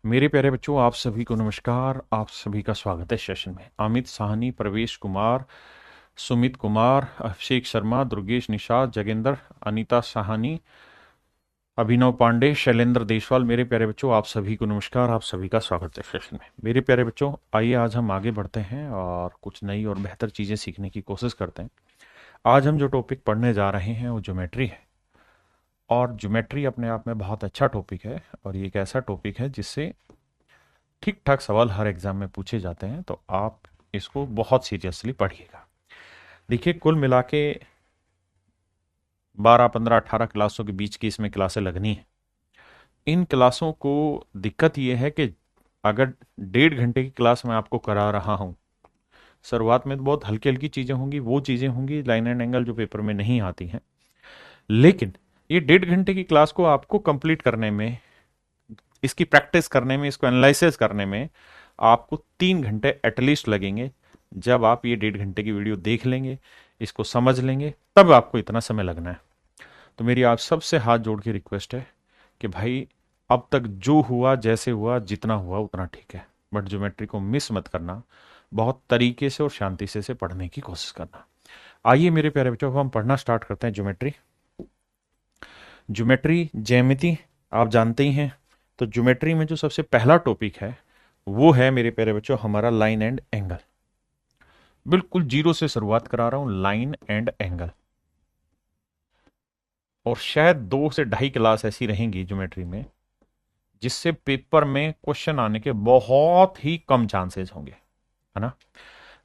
मेरे प्यारे बच्चों, आप सभी को नमस्कार। आप सभी का स्वागत है सेशन में। अमित साहनी, प्रवेश कुमार, सुमित कुमार, अभिषेक शर्मा, दुर्गेश निषाद, जगेंद्र, अनीता साहनी, अभिनव पांडे, शैलेंद्र देशवाल। मेरे प्यारे बच्चों, आप सभी को नमस्कार। आप सभी का स्वागत है सेशन में। मेरे प्यारे बच्चों, आइए आज हम आगे बढ़ते हैं और कुछ नई और बेहतर चीज़ें सीखने की कोशिश करते हैं। आज हम जो टॉपिक पढ़ने जा रहे हैं वो ज्योमेट्री है। और ज्योमेट्री अपने आप में बहुत अच्छा टॉपिक है और ये एक ऐसा टॉपिक है जिससे ठीक ठाक सवाल हर एग्जाम में पूछे जाते हैं, तो आप इसको बहुत सीरियसली पढ़िएगा। देखिए, कुल मिला के 12, 15, 18 क्लासों के बीच की इसमें क्लासें लगनी है। इन क्लासों को दिक्कत ये है कि अगर 1.5 घंटे की क्लास मैं आपको करा रहा हूँ, शुरुआत में तो बहुत हल्की हल्की चीज़ें होंगी, वो चीज़ें होंगी लाइन एंड एंगल जो पेपर में नहीं आती हैं। लेकिन ये 1.5 घंटे की क्लास को आपको कंप्लीट करने में, इसकी प्रैक्टिस करने में, इसको एनालिसिस करने में आपको 3 घंटे एटलीस्ट लगेंगे। जब आप ये 1.5 घंटे की वीडियो देख लेंगे, इसको समझ लेंगे, तब आपको इतना समय लगना है। तो मेरी आप सबसे हाथ जोड़ के रिक्वेस्ट है कि भाई, अब तक जो हुआ, जैसे हुआ, जितना हुआ उतना ठीक है, बट ज्योमेट्री को मिस मत करना। बहुत तरीके से और शांति से इसे पढ़ने की कोशिश करना। आइए मेरे प्यारे बच्चों, अब हम पढ़ना स्टार्ट करते हैं ज्योमेट्री। ज्योमेट्री, ज्यामिति आप जानते ही हैं। तो ज्योमेट्री में जो सबसे पहला टॉपिक है वो है मेरे प्यारे बच्चों हमारा लाइन एंड एंगल। बिल्कुल जीरो से शुरुआत करा रहा हूं, लाइन एंड एंगल। और शायद 2 से 2.5 क्लास ऐसी रहेंगी ज्योमेट्री में जिससे पेपर में क्वेश्चन आने के बहुत ही कम चांसेस होंगे, है ना।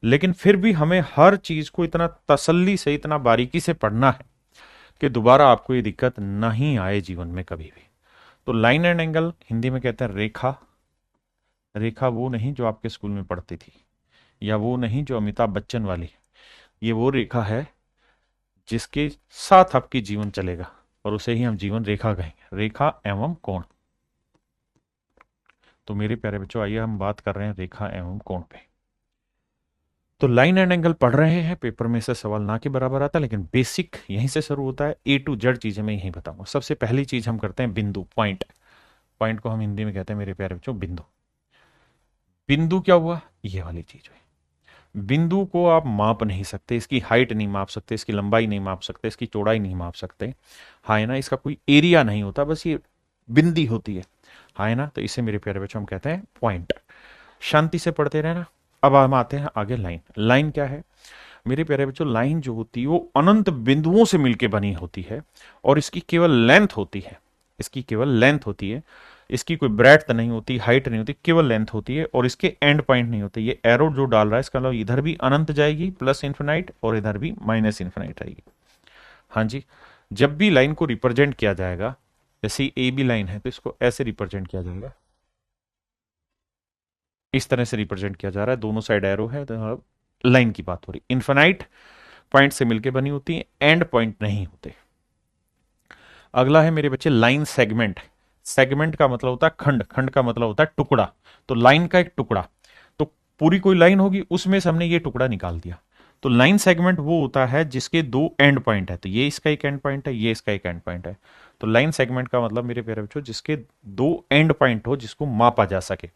लेकिन फिर भी हमें हर चीज को इतना तसल्ली से, इतना बारीकी से पढ़ना है कि दोबारा आपको ये दिक्कत नहीं आए जीवन में कभी भी। तो लाइन एंड एंगल हिंदी में कहते हैं रेखा। रेखा वो नहीं जो आपके स्कूल में पढ़ती थी, या वो नहीं जो अमिताभ बच्चन वाली। ये वो रेखा है जिसके साथ आपकी जीवन चलेगा, और उसे ही हम जीवन रेखा कहेंगे। रेखा एवं कोण। तो मेरे प्यारे बच्चों, आइए हम बात कर रहे हैं रेखा एवं कोण पे। तो लाइन एंड एंगल पढ़ रहे हैं, पेपर में से सवाल ना के बराबर आता है, लेकिन बेसिक यहीं से शुरू होता है। ए टू जेड चीजें मैं यहीं बताऊंगा। सबसे पहली चीज हम करते हैं बिंदु, पॉइंट। पॉइंट को हम हिंदी में कहते हैं मेरे प्यारे बच्चों बिंदु। बिंदु क्या हुआ? ये वाली चीज हुई। बिंदु को आप माप नहीं सकते, इसकी हाइट नहीं माप सकते, इसकी लंबाई नहीं माप सकते, इसकी चौड़ाई नहीं माप सकते, हाँ है ना। इसका कोई एरिया नहीं होता, बस ये बिंदी होती है, हाँ है ना। तो इसे मेरे प्यारे बच्चों हम कहते हैं पॉइंट। शांति से पढ़ते रहना। अब हम आते हैं आगे लाइन। लाइन क्या है मेरे प्यारे बच्चों? लाइन जो होती है वो अनंत बिंदुओं से मिलकर बनी होती है, और इसकी केवल लेंथ होती है। इसकी केवल लेंथ होती है, इसकी कोई ब्रेड्थ नहीं होती, हाइट नहीं होती, केवल लेंथ होती है। और इसके एंड पॉइंट नहीं होते। ये एरो जो डाल रहा है इसका मतलब इधर भी अनंत जाएगी प्लस इन्फिनाइट, और इधर भी माइनस इन्फिनाइट आएगी। हाँ जी। जब भी लाइन को रिप्रेजेंट किया जाएगा, जैसे ए बी लाइन है तो इसको ऐसे रिप्रेजेंट किया जाएगा, इस तरह से रिप्रेजेंट किया जा रहा है, दोनों साइड एरो है, तो लाइन की बात हो रही। इन्फिनाइट पॉइंट से मिलकर बनी होती है, एंड पॉइंट नहीं होते। अगला है मेरे बच्चे लाइन सेगमेंट। सेगमेंट का मतलब होता है खंड, खंड का मतलब होता है टुकड़ा। तो लाइन का एक टुकड़ा, तो पूरी कोई लाइन होगी उसमें से हमने ये टुकड़ा निकाल दिया। तो लाइन सेगमेंट वो होता है जिसके दो एंड पॉइंट है। तो ये इसका एक एंड पॉइंट है, ये इसका एक एंड पॉइंट है। तो लाइन सेगमेंट का मतलब मेरे प्यारे बच्चों जिसके दो एंड पॉइंट हो, जिसको मापा जा सके।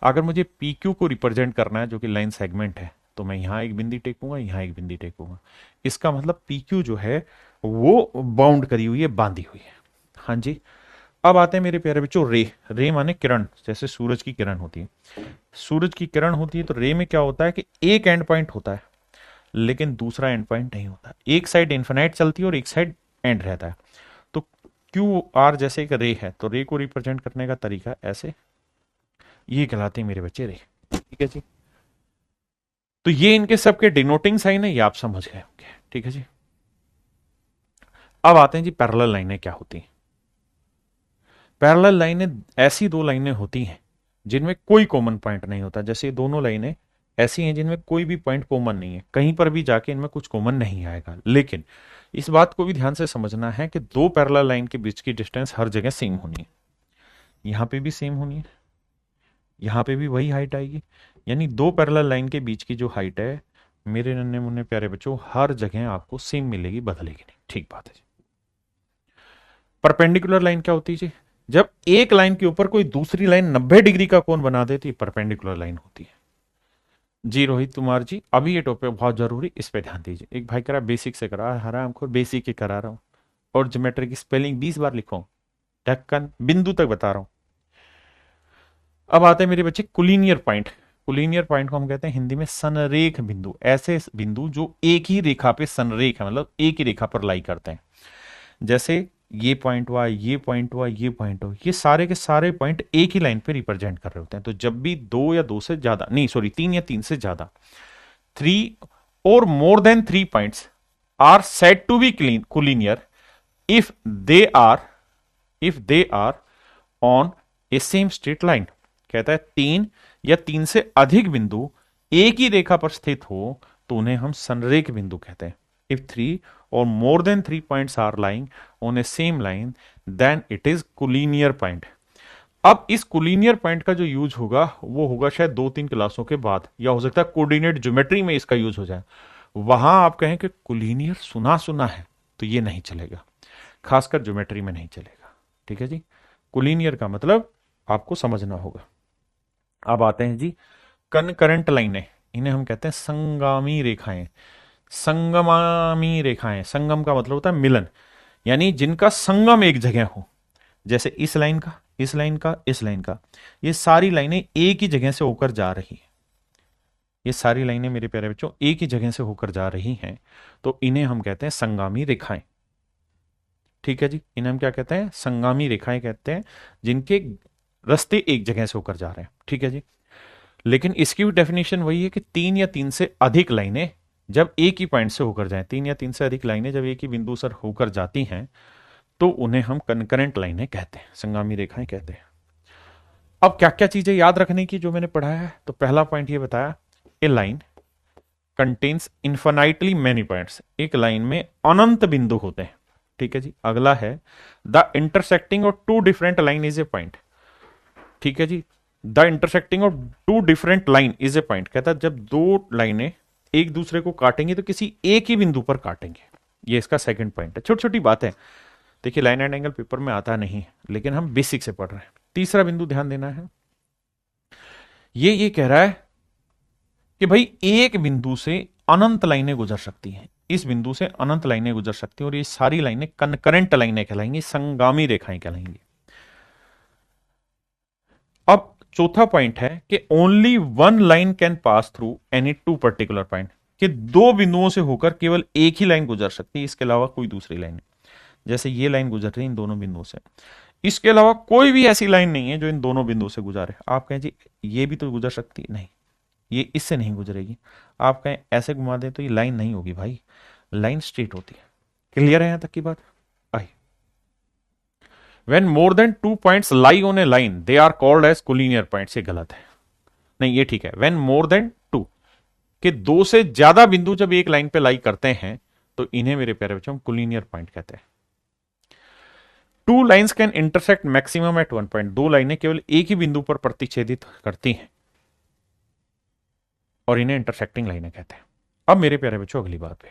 अगर मुझे पी क्यू को रिप्रेजेंट करना है जो कि लाइन सेगमेंट है, तो मैं यहां एक बिंदी टेकूंगा, यहां एक बिंदी टेकूंगा। इसका मतलब पी क्यू जो है वो बाउंड करी हुई है, बांधी हुई है। हाँ जी। अब आते हैं मेरे प्यारे बच्चों रे। रे माने किरण, जैसे सूरज की किरण होती है। सूरज की किरण होती है तो रे में क्या होता है कि एक एंड पॉइंट होता है, लेकिन दूसरा एंड पॉइंट नहीं होता। एक साइड इन्फिनाइट चलती है और एक साइड एंड रहता है। तो क्यू आर जैसे एक रे है, तो रे को रिप्रेजेंट करने का तरीका ऐसे, ये कहलाते हैं मेरे बच्चे रे। ठीक है जी। तो ये इनके सबके डिनोटिंग साइन है, ये आप समझ गए होंगे। ठीक है जी। अब आते हैं जी पैरेलल लाइनें क्या होती हैं। पैरेलल लाइनें ऐसी दो लाइनें होती हैं जिनमें कोई कॉमन पॉइंट नहीं होता। जैसे ये दोनों लाइनें ऐसी हैं जिनमें कोई भी पॉइंट कॉमन नहीं है, कहीं पर भी जाके इनमें कुछ कॉमन नहीं आएगा। लेकिन इस बात को भी ध्यान से समझना है कि दो पैरेलल लाइन के बीच की डिस्टेंस हर जगह सेम होनी है। यहां पे भी सेम होनी है, यहां पे भी वही हाइट आएगी। यानी दो पैरेलल लाइन के बीच की जो हाइट है मेरे नन्हे मुन्ने प्यारे बच्चों, हर जगह आपको सेम मिलेगी, बदलेगी नहीं। ठीक बात है जी। परपेंडिकुलर लाइन क्या होती है जी? जब एक लाइन के ऊपर कोई दूसरी लाइन 90 डिग्री का कोण बना दे तो ये परपेंडिकुलर लाइन होती है। जी रोहित कुमार जी, अभी ये टॉपिक बहुत जरूरी, इस पे ध्यान दीजिए। एक भाई करा बेसिक से करा, हराम खोर बेसिक ही करा रहा हूं, और ज्योमेट्री की स्पेलिंग 20 बार लिखो, ढक्कन बिंदु तक बता रहा हूं। अब आते हैं मेरे बच्चे कुलीनियर पॉइंट। कुलीनियर पॉइंट को हम कहते हैं हिंदी में संरेख बिंदु। ऐसे बिंदु जो एक ही रेखा पे संरेख है, मतलब एक ही रेखा पर लाई करते हैं। जैसे ये पॉइंट हुआ, ये पॉइंट हुआ, ये पॉइंट हुआ, ये सारे के सारे पॉइंट एक ही लाइन पे रिप्रेजेंट कर रहे होते हैं। तो जब भी दो या दो से ज्यादा, नहीं सॉरी, तीन या तीन से ज्यादा, 3 or more than 3 points are said to be collinear if they are on a same straight line। कहता है तीन या तीन से अधिक बिंदु एक ही रेखा पर स्थित हो तो उन्हें हम संरेख बिंदु कहते हैं। If 3 or more than 3 points are lying on a same line, then it is collinear point। अब इस कोलिनियर पॉइंट का जो यूज होगा वो होगा शायद 2-3 क्लासों के बाद, या हो सकता है कोऑर्डिनेट ज्योमेट्री में इसका यूज हो जाए। वहां आप कहें कि कोलिनियर सुना सुना है तो ये नहीं चलेगा, खासकर ज्योमेट्री में नहीं चलेगा। ठीक है जी, कोलिनियर का मतलब आपको समझना होगा। अब आते हैं जी कनकरेंट लाइनें, इन्हें हम कहते हैं संगामी रेखाएं। संगमामी रेखाएं, संगम का मतलब होता है मिलन, यानी जिनका संगम एक जगह हो। जैसे इस लाइन का, इस लाइन का, इस लाइन का, ये सारी लाइनें एक ही जगह से होकर जा रही हैं। ये सारी लाइनें मेरे प्यारे बच्चों एक ही जगह से होकर जा रही हैं, तो इन्हें हम कहते हैं संगामी रेखाएं। ठीक है जी, इन्हें हम क्या कहते हैं? संगामी रेखाएं कहते हैं, जिनके रास्ते एक जगह से होकर जा रहे हैं। ठीक है जी, लेकिन इसकी भी डेफिनेशन वही है कि तीन या तीन से अधिक लाइनें जब एक ही पॉइंट से होकर जाएं, तीन या तीन से अधिक लाइनें जब एक ही बिंदु से होकर जाती हैं तो उन्हें हम कनकरेंट लाइनें कहते हैं, संगामी रेखाएं कहते हैं। अब क्या क्या चीजें याद रखने की जो मैंने पढ़ाया है, तो पहला पॉइंट ये बताया, a line contains infinitely many points. एक लाइन में अनंत बिंदु होते हैं। ठीक है जी, अगला है the intersecting of two different line is a point. ठीक है जी, the intersecting of two different line is a point. कहता है जब दो लाइनें एक दूसरे को काटेंगे तो किसी एक ही बिंदु पर काटेंगे। ये इसका सेकंड पॉइंट है। छोटी छोटी बात है, देखिए लाइन एंड एंगल पेपर में आता नहीं, लेकिन हम बेसिक से पढ़ रहे हैं। तीसरा बिंदु ध्यान देना है, ये कह रहा है कि भाई एक बिंदु से अनंत लाइनें गुजर सकती हैं, इस बिंदु से अनंत लाइनें गुजर सकती हैं, और ये सारी लाइनें कनकरेंट लाइनें कहलाएंगी, संगामी रेखाएं कहलाएंगी। अब चौथा पॉइंट है कि only one line can pass through any two particular point, कि दो बिंदुओं से होकर केवल एक ही लाइन गुजर सकती है, इसके अलावा कोई दूसरी लाइन। जैसे ये लाइन गुजर रही है इन दोनों बिंदुओं से, इसके अलावा कोई भी ऐसी लाइन नहीं है जो इन दोनों बिंदुओं से गुजरे। आप कहें जी ये भी तो गुजर सकती, नहीं, ये इससे नहीं गुजरेगी। आप कहें ऐसे घुमा दें तो ये लाइन नहीं होगी भाई, लाइन स्ट्रेट होती है। क्लियर है यहां तक की बात? I when more than 2 points lie on a line they are called as collinear points. ये गलत है, नहीं ये ठीक है। व्हेन मोर देन 2, कि दो से ज्यादा बिंदु जब एक लाइन पे लाई करते हैं तो इन्हें मेरे प्यारे बच्चों हम कोलिनियर पॉइंट कहते हैं। Two lines can intersect maximum at one point. दो लाइनें केवल एक ही बिंदु पर प्रतिच्छेदित करती हैं और इन्हें इंटरसेक्टिंग लाइनें कहते हैं। अब मेरे प्यारे बच्चों अगली बात पे,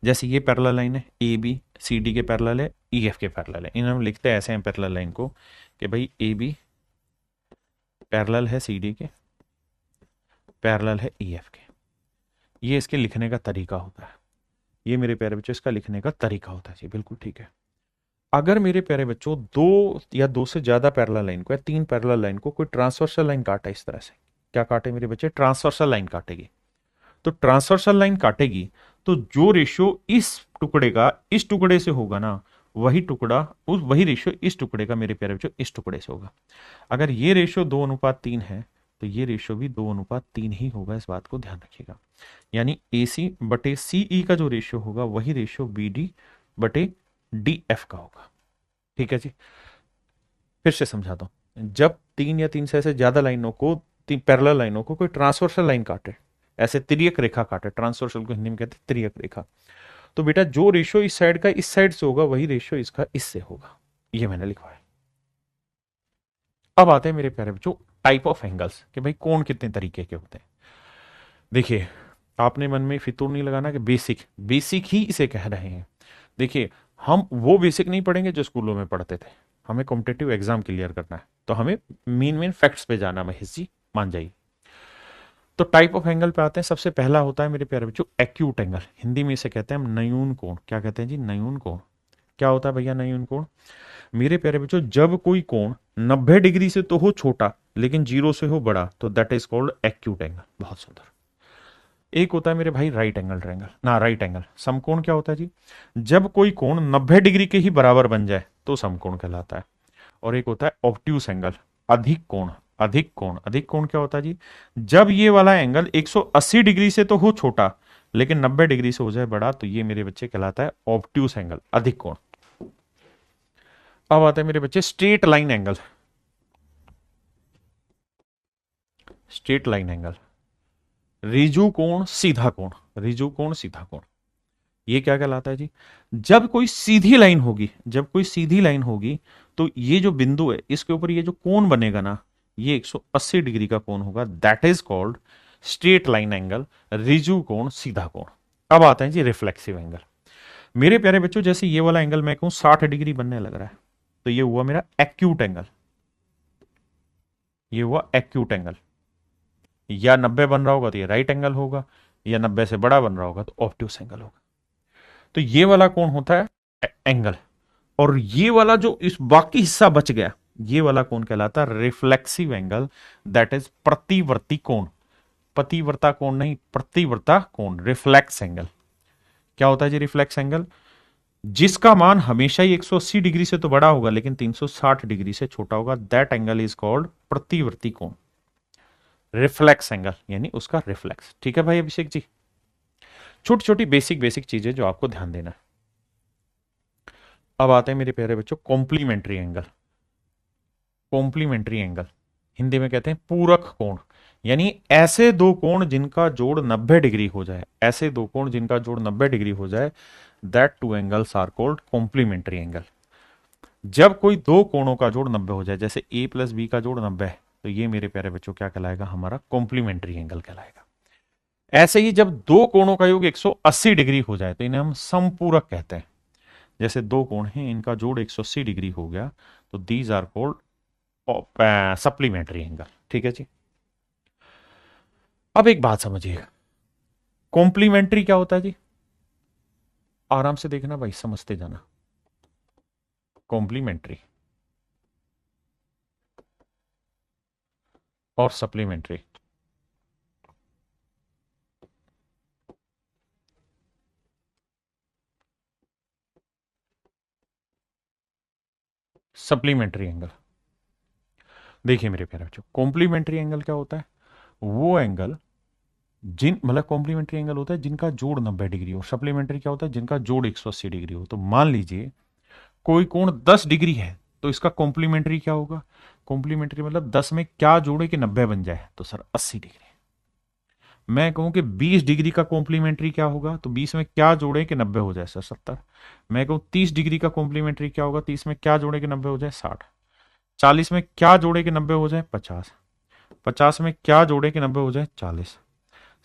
जैसे ये पैरेलल लाइन है, ए बी सी डी के पैरेलल है, ई एफ के पैरेलल है। इन्हें हम लिखते हैं ऐसे हैं पैरेलल लाइन को कि भाई ए बी पैरेलल है सी डी के, पैरेलल है ई एफ के। ये इसके लिखने का तरीका होता है। ये मेरे प्यारे बच्चों इसका लिखने का तरीका होता है जी, बिल्कुल ठीक है। अगर मेरे प्यारे बच्चों दो या दो से ज्यादा पैरेलल लाइन को या तीन पैरेलल लाइन को कोई ट्रांसवर्सल लाइन काटा इस तरह से, क्या काटे मेरे बच्चे? ट्रांसवर्सल लाइन काटेगी। तो ट्रांसवर्सल लाइन काटेगी तो जो रेशियो इस टुकड़े का इस टुकड़े से होगा ना, वही रेशियो इस टुकड़े का मेरे प्यारे बच्चों इस टुकड़े से होगा। अगर ये रेशियो 2:3 है तो ये रेशियो भी 2:3 ही होगा, इस बात को ध्यान रखिएगा। यानी AC बटे CE का जो रेशियो होगा वही रेशियो BD बटे DF का होगा। ठीक है जी, फिर से समझाता हूं। जब तीन या तीन से ऐसे ज्यादा लाइनों को, तीन पैरेलल लाइनों को कोई ट्रांसवर्सल लाइन काटे, ऐसे तिर्यक रेखा काटे, ट्रांसवर्सल को हिंदी में कहते हैं तिर्यक रेखा, तो बेटा जो रेशियो इस साइड का इस साइड से होगा वही रेशियो इसका इससे होगा। ये मैंने लिखवाया। अब आते हैं मेरे प्यारे बच्चों टाइप ऑफ एंगल्स, कि भाई कोण कितने तरीके के होते हैं। देखिए आपने मन में फितूर नहीं लगाना कि बेसिक ही इसे कह रहे हैं। देखिए हम वो बेसिक नहीं पढ़ेंगे जो स्कूलों में पढ़ते थे, हमें कॉम्पिटिटिव एग्जाम क्लियर करना है, तो हमें मेन मेन फैक्ट्स पे जाना, महेश जी मान जाइए। तो टाइप ऑफ एंगल पे आते हैं। सबसे पहला होता है मेरे प्यारे बच्चों एक्यूट एंगल, हिंदी में इसे कहते हैं हम नयून कोण। क्या कहते हैं जी? नयून कोण। क्या होता है भैया नयून कोण? मेरे प्यारे बच्चों, जब कोई कोण 90 डिग्री से तो हो छोटा लेकिन जीरो से हो बड़ा, तो that is called acute angle. बहुत सुंदर। एक होता है मेरे भाई राइट एंगल ट्रायंगल, ना राइट एंगल समकोण। क्या होता है जी? जब कोई कोण 90 डिग्री के ही बराबर बन जाए तो समकोण कहलाता है। और एक होता है ऑब्ट्यूस एंगल, अधिक कोण। अधिक कोण, अधिक कोण क्या होता है जी? जब ये वाला एंगल 180 डिग्री से तो हो छोटा लेकिन 90 डिग्री से हो जाए बड़ा, तो ये मेरे बच्चे कहलाता है ऑब्ट्यूस एंगल, अधिक कोण। अब आता है मेरे बच्चे straight line angle. Straight line angle, Riju कोण, सीधा कोण। रिजु कोण, सीधा कोण, ये क्या कहलाता है जी? जब कोई सीधी लाइन होगी, जब कोई सीधी लाइन होगी, तो ये जो बिंदु है इसके ऊपर ये जो कोण बनेगा ना, ये 180 डिग्री का कोण होगा। That is called straight line angle, Riju कोण, सीधा कोण। अब आता है जी रिफ्लेक्सिव एंगल। मेरे प्यारे बच्चों, जैसे ये वाला एंगल मैं कहूं 60 डिग्री बनने लग रहा है, तो ये हुआ मेरा एक्यूट एंगल। ये हुआ एक्यूट एंगल। या 90 बन रहा होगा तो ये राइट एंगल होगा, या 90 से बड़ा बन रहा होगा तो ऑब्ट्यूस एंगल होगा। तो ये वाला कौन होता है? एंगल। और ये वाला जो इस बाकी हिस्सा बच गया, ये वाला कौन कहलाता है? रिफ्लेक्सिव एंगल, दैट इज प्रतिवर्ती कोण। पतिवर्ता कोण नहीं, प्रतिवर्ता कोण, रिफ्लेक्स एंगल। क्या होता है जी रिफ्लेक्स एंगल? जिसका मान हमेशा ही 180 डिग्री से तो बड़ा होगा लेकिन 360 डिग्री से छोटा होगा, दैट एंगल इज कॉल्ड प्रतिवर्ती कोण, रिफ्लेक्स एंगल, यानी उसका रिफ्लेक्स। ठीक है भाई अभिषेक जी? छोटी छोटी बेसिक बेसिक चीजें जो आपको ध्यान देना है। अब आते हैं मेरे प्यारे बच्चों complementary angle. Complementary angle Hindi में कहते हैं पूरक कोण, यानी ऐसे दो कोण जिनका जोड़ 90 डिग्री हो जाए, ऐसे दो कोण जिनका जोड़ 90 डिग्री हो जाए, that two angles are called complementary angle. जब कोई दो कोणों का जोड़ 90 हो जाए, जैसे ए प्लस बी का जोड़ 90 है, तो ये मेरे प्यारे बच्चों क्या कहलाएगा? हमारा कॉम्प्लीमेंट्री एंगल कहलाएगा। ऐसे ही जब दो कोणों का योग 180 डिग्री हो जाए तो इन्हें हम समपूरक कहते हैं। जैसे दो कोण हैं, इनका जोड़ 180 डिग्री हो गया, तो these are called supplementary angle. ठीक है जी? अब एक बात समझिएगा, कॉम्प्लीमेंट्री क्या होता है जी? आराम से देखना भाई, समझते जाना। कॉम्प्लीमेंट्री और सप्लीमेंट्री, सप्लीमेंट्री एंगल। देखिए मेरे प्यारे बच्चों, कॉम्प्लीमेंट्री एंगल क्या होता है? वो एंगल जिन मतलब कॉम्प्लीमेंट्री एंगल होता है जिनका जोड़ 90 डिग्री हो। सप्लीमेंट्री क्या होता है? जिनका जोड़ 180 डिग्री हो। तो मान लीजिए कोई कोण 10 डिग्री है, तो इसका कॉम्प्लीमेंट्री क्या होगा? कॉम्प्लीमेंट्री मतलब 10 में क्या जोड़े कि 90 बन जाए, तो सर 80 डिग्री। मैं कहूं कि 20 डिग्री का कॉम्प्लीमेंट्री क्या होगा, तो 20 में क्या जोड़े कि 90 हो जाए, सर 70। मैं कहूं 30 डिग्री का कॉम्प्लीमेंट्री क्या होगा, 30 में क्या जोड़े कि 90 हो जाए, 60। 40 में क्या जोड़े कि 90 हो जाए, 50। 50 में क्या जोड़े कि 90 हो जाए, 40।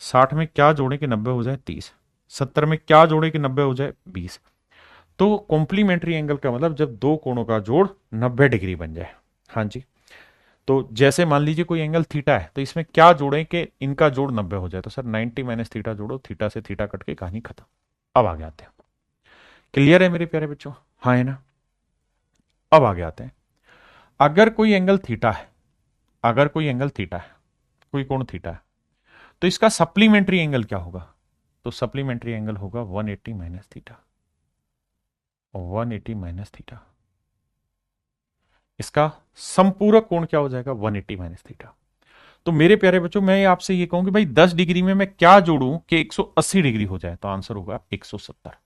60 में क्या जोड़े कि 90 हो जाए, 30। 70 में क्या जोड़े कि 90 हो जाए, 20। तो कॉम्प्लीमेंट्री एंगल का मतलब जब दो कोणों का जोड़ 90 डिग्री बन जाए। हाँ जी। तो जैसे मान लीजिए कोई एंगल थीटा है, तो इसमें क्या जोड़ें कि इनका जोड़ 90 हो जाए, तो सर 90 माइनस थीटा जोड़ो, थीटा से थीटा कट के कहानी खत्म। अब आगे आते हैं। क्लियर है मेरे प्यारे बच्चों? हाँ है ना? अब आगे आते हैं। अगर कोई एंगल थीटा है, अगर कोई एंगल थीटा है, कोई कोण थीटा है, तो इसका सप्लीमेंट्री एंगल क्या होगा? तो सप्लीमेंट्री एंगल होगा 180 माइनस थीटा। 180 minus theta. इसका संपूरक कोण क्या हो जाएगा? 180 माइनस थीटा। तो मेरे प्यारे बच्चों, मैं आपसे ये कहूं कि भाई 10 डिग्री में मैं क्या जोड़ूं कि 180 डिग्री हो जाए, तो आंसर होगा 170।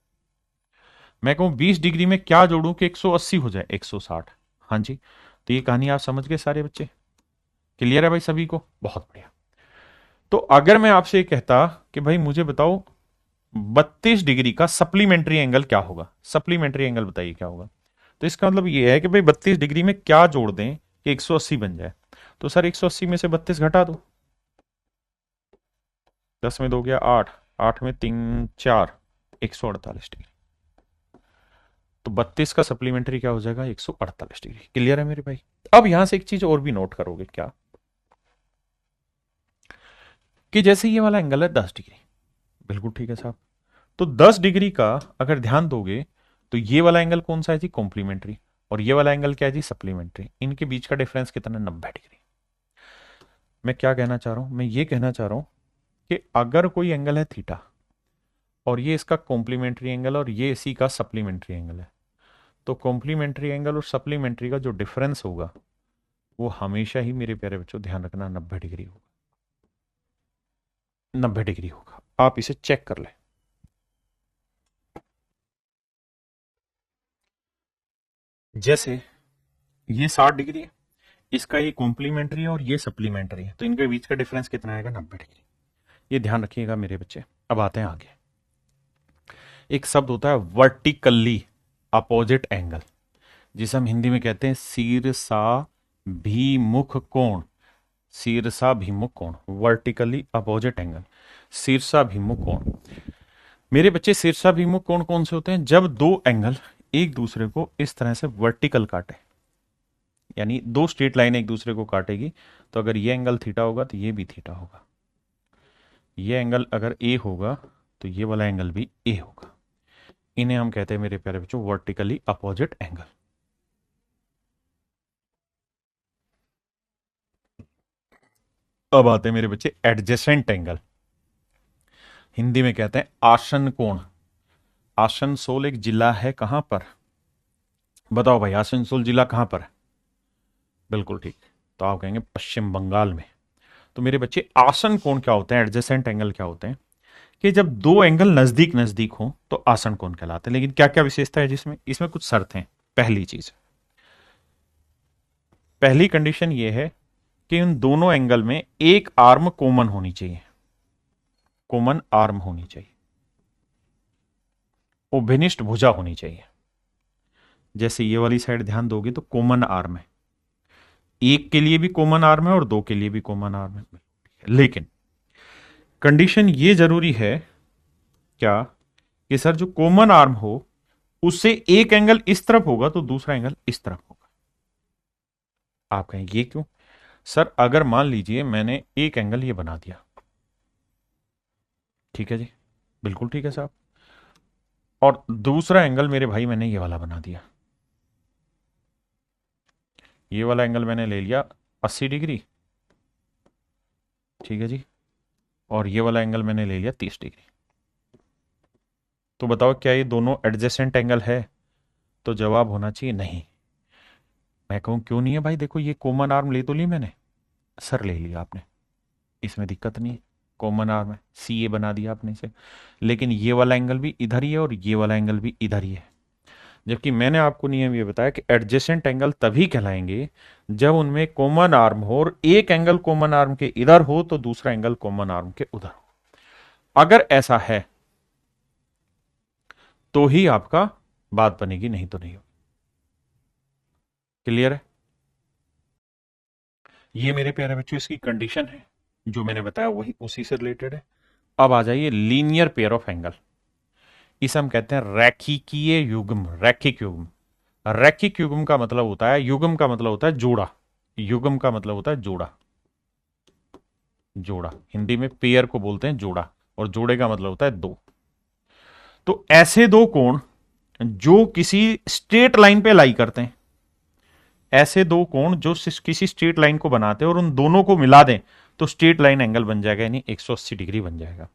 मैं कहूं 20 डिग्री में क्या जोड़ूं कि 180 हो जाए, 160। हाँ जी। तो ये कहानी आप समझ गए सारे बच्चे? क्लियर है भाई सभी को? बहुत बढ़िया। तो अगर मैं आपसे ये कहता कि भाई मुझे बताओ 32 डिग्री का सप्लीमेंट्री एंगल क्या होगा, सप्लीमेंट्री एंगल बताइए क्या होगा, तो इसका मतलब ये है कि भाई 32 डिग्री में क्या जोड़ दें कि 180 बन जाए। तो सर 180 में से 32 घटा दो, 10 में 2 गया 8, 8 में 3 4, 148 डिग्री। तो 32 का सप्लीमेंट्री क्या हो जाएगा, 148 डिग्री। क्लियर है मेरे भाई। अब यहां से एक चीज और भी नोट करोगे क्या, कि जैसे ये वाला एंगल है 10 डिग्री, बिल्कुल ठीक है साहब। तो 10 डिग्री का अगर ध्यान दोगे तो ये वाला एंगल कौन सा है जी, कॉम्प्लीमेंट्री, और ये वाला एंगल क्या है जी, सप्लीमेंट्री। इनके बीच का डिफरेंस कितना, 90 डिग्री। मैं क्या कहना चाह रहा हूं, मैं ये कहना चाह रहा हूं कि अगर कोई एंगल है थीटा और ये इसका कॉम्प्लीमेंट्री एंगल और ये इसी का सप्लीमेंट्री एंगल है, तो कॉम्प्लीमेंट्री एंगल और सप्लीमेंट्री का जो डिफरेंस होगा वो हमेशा ही मेरे प्यारे बच्चों ध्यान रखना 90 डिग्री होगा। 90 डिग्री होगा, आप इसे चेक कर लें। जैसे ये 60 डिग्री है, इसका ये कॉम्प्लीमेंट्री है और ये सप्लीमेंट्री है, तो इनके बीच का डिफरेंस कितना आएगा, 90 डिग्री। ये ध्यान रखिएगा मेरे बच्चे। अब आते हैं आगे। एक शब्द होता है वर्टिकली अपोजिट एंगल, जिसे हम हिंदी में कहते हैं शीर्षाभिमुख कोण। शीर्षाभिमुख कोण, वर्टिकली अपोजिट एंगल, शीर्षाभिमुख कोण। मेरे बच्चे शीर्षाभिमुख कोण कौन से होते हैं, जब दो एंगल एक दूसरे को इस तरह से वर्टिकल काटे, यानी दो स्ट्रेट लाइन एक दूसरे को काटेगी। तो अगर ये एंगल थीटा होगा तो ये भी थीटा होगा, ये एंगल अगर ए होगा तो ये वाला एंगल भी ए होगा। इन्हें हम कहते हैं मेरे प्यारे बच्चों वर्टिकली अपोजिट एंगल। अब आते हैं मेरे बच्चे एडजेसेंट एंगल, हिंदी में कहते हैं आसन कोण। आसनसोल एक जिला है कहां पर, बताओ भाई, आसनसोल जिला कहां पर है, बिल्कुल ठीक, तो आप कहेंगे पश्चिम बंगाल में। तो मेरे बच्चे आसन कोण क्या होते हैं, एडजेसेंट एंगल क्या होते हैं, कि जब दो एंगल नजदीक नजदीक हो तो आसन कोण कहलाते हैं। लेकिन क्या क्या विशेषता है जिसमें, इसमें कुछ शर्त हैं। पहली चीज, पहली कंडीशन ये है कि उन दोनों एंगल में एक आर्म कॉमन होनी चाहिए, कॉमन आर्म होनी चाहिए, उभयनिष्ठ भुजा होनी चाहिए। जैसे ये वाली साइड ध्यान दोगे तो कॉमन आर्म है, एक के लिए भी कॉमन आर्म है और दो के लिए भी कॉमन आर्म है। लेकिन कंडीशन ये जरूरी है क्या, कि सर जो कॉमन आर्म हो उससे एक एंगल इस तरफ होगा तो दूसरा एंगल इस तरफ होगा। आप कहें ये क्यों, सर अगर मान लीजिए मैंने एक एंगल ये बना दिया, ठीक है जी, बिल्कुल ठीक है साहब, और दूसरा एंगल मेरे भाई मैंने ये वाला बना दिया, ये वाला एंगल मैंने ले लिया 80 डिग्री, ठीक है जी, और ये वाला एंगल मैंने ले लिया 30 डिग्री। तो बताओ क्या ये दोनों एडजेसेंट एंगल है, तो जवाब होना चाहिए नहीं। मैं कहूं क्यों नहीं है भाई, देखो ये कॉमन आर्म ले तो ली मैंने, सर ले लिया आपने, इसमें दिक्कत नहीं है, कॉमन आर्म है, सी ए बना दिया आपने इसे। लेकिन ये वाला एंगल भी इधर ही है और ये वाला एंगल भी इधर ही है। जबकि मैंने आपको नियम ये बताया कि एडजेसेंट एंगल तभी कहलाएंगे जब उनमें कॉमन आर्म हो और एक एंगल कॉमन आर्म के इधर हो तो दूसरा एंगल कॉमन आर्म के उधर हो। अगर ऐसा है तो ही आपका बात बनेगी, नहीं तो नहीं होगी। क्लियर है। ये मेरे प्यारे बच्चों इसकी कंडीशन है, जो मैंने बताया वही उसी से रिलेटेड है। अब आ जाइए लीनियर पेयर ऑफ एंगल, इसे हम कहते हैं रैखिकीय युग्म, रैखिक युग्म। रैखिक युग्म का मतलब होता है, युग्म का मतलब होता है जोड़ा, युग्म का मतलब होता है जोड़ा, जोड़ा हिंदी में पेयर को बोलते हैं जोड़ा, और जोड़े का मतलब होता है दो। तो ऐसे दो कोण जो किसी स्ट्रेट लाइन पे लाई करते हैं, ऐसे दो कोण जो किसी स्ट्रेट लाइन को बनाते हैं और उन दोनों को मिला दें तो स्ट्रेट लाइन एंगल बन जाएगा, यानी 180 डिग्री बन जाएगा।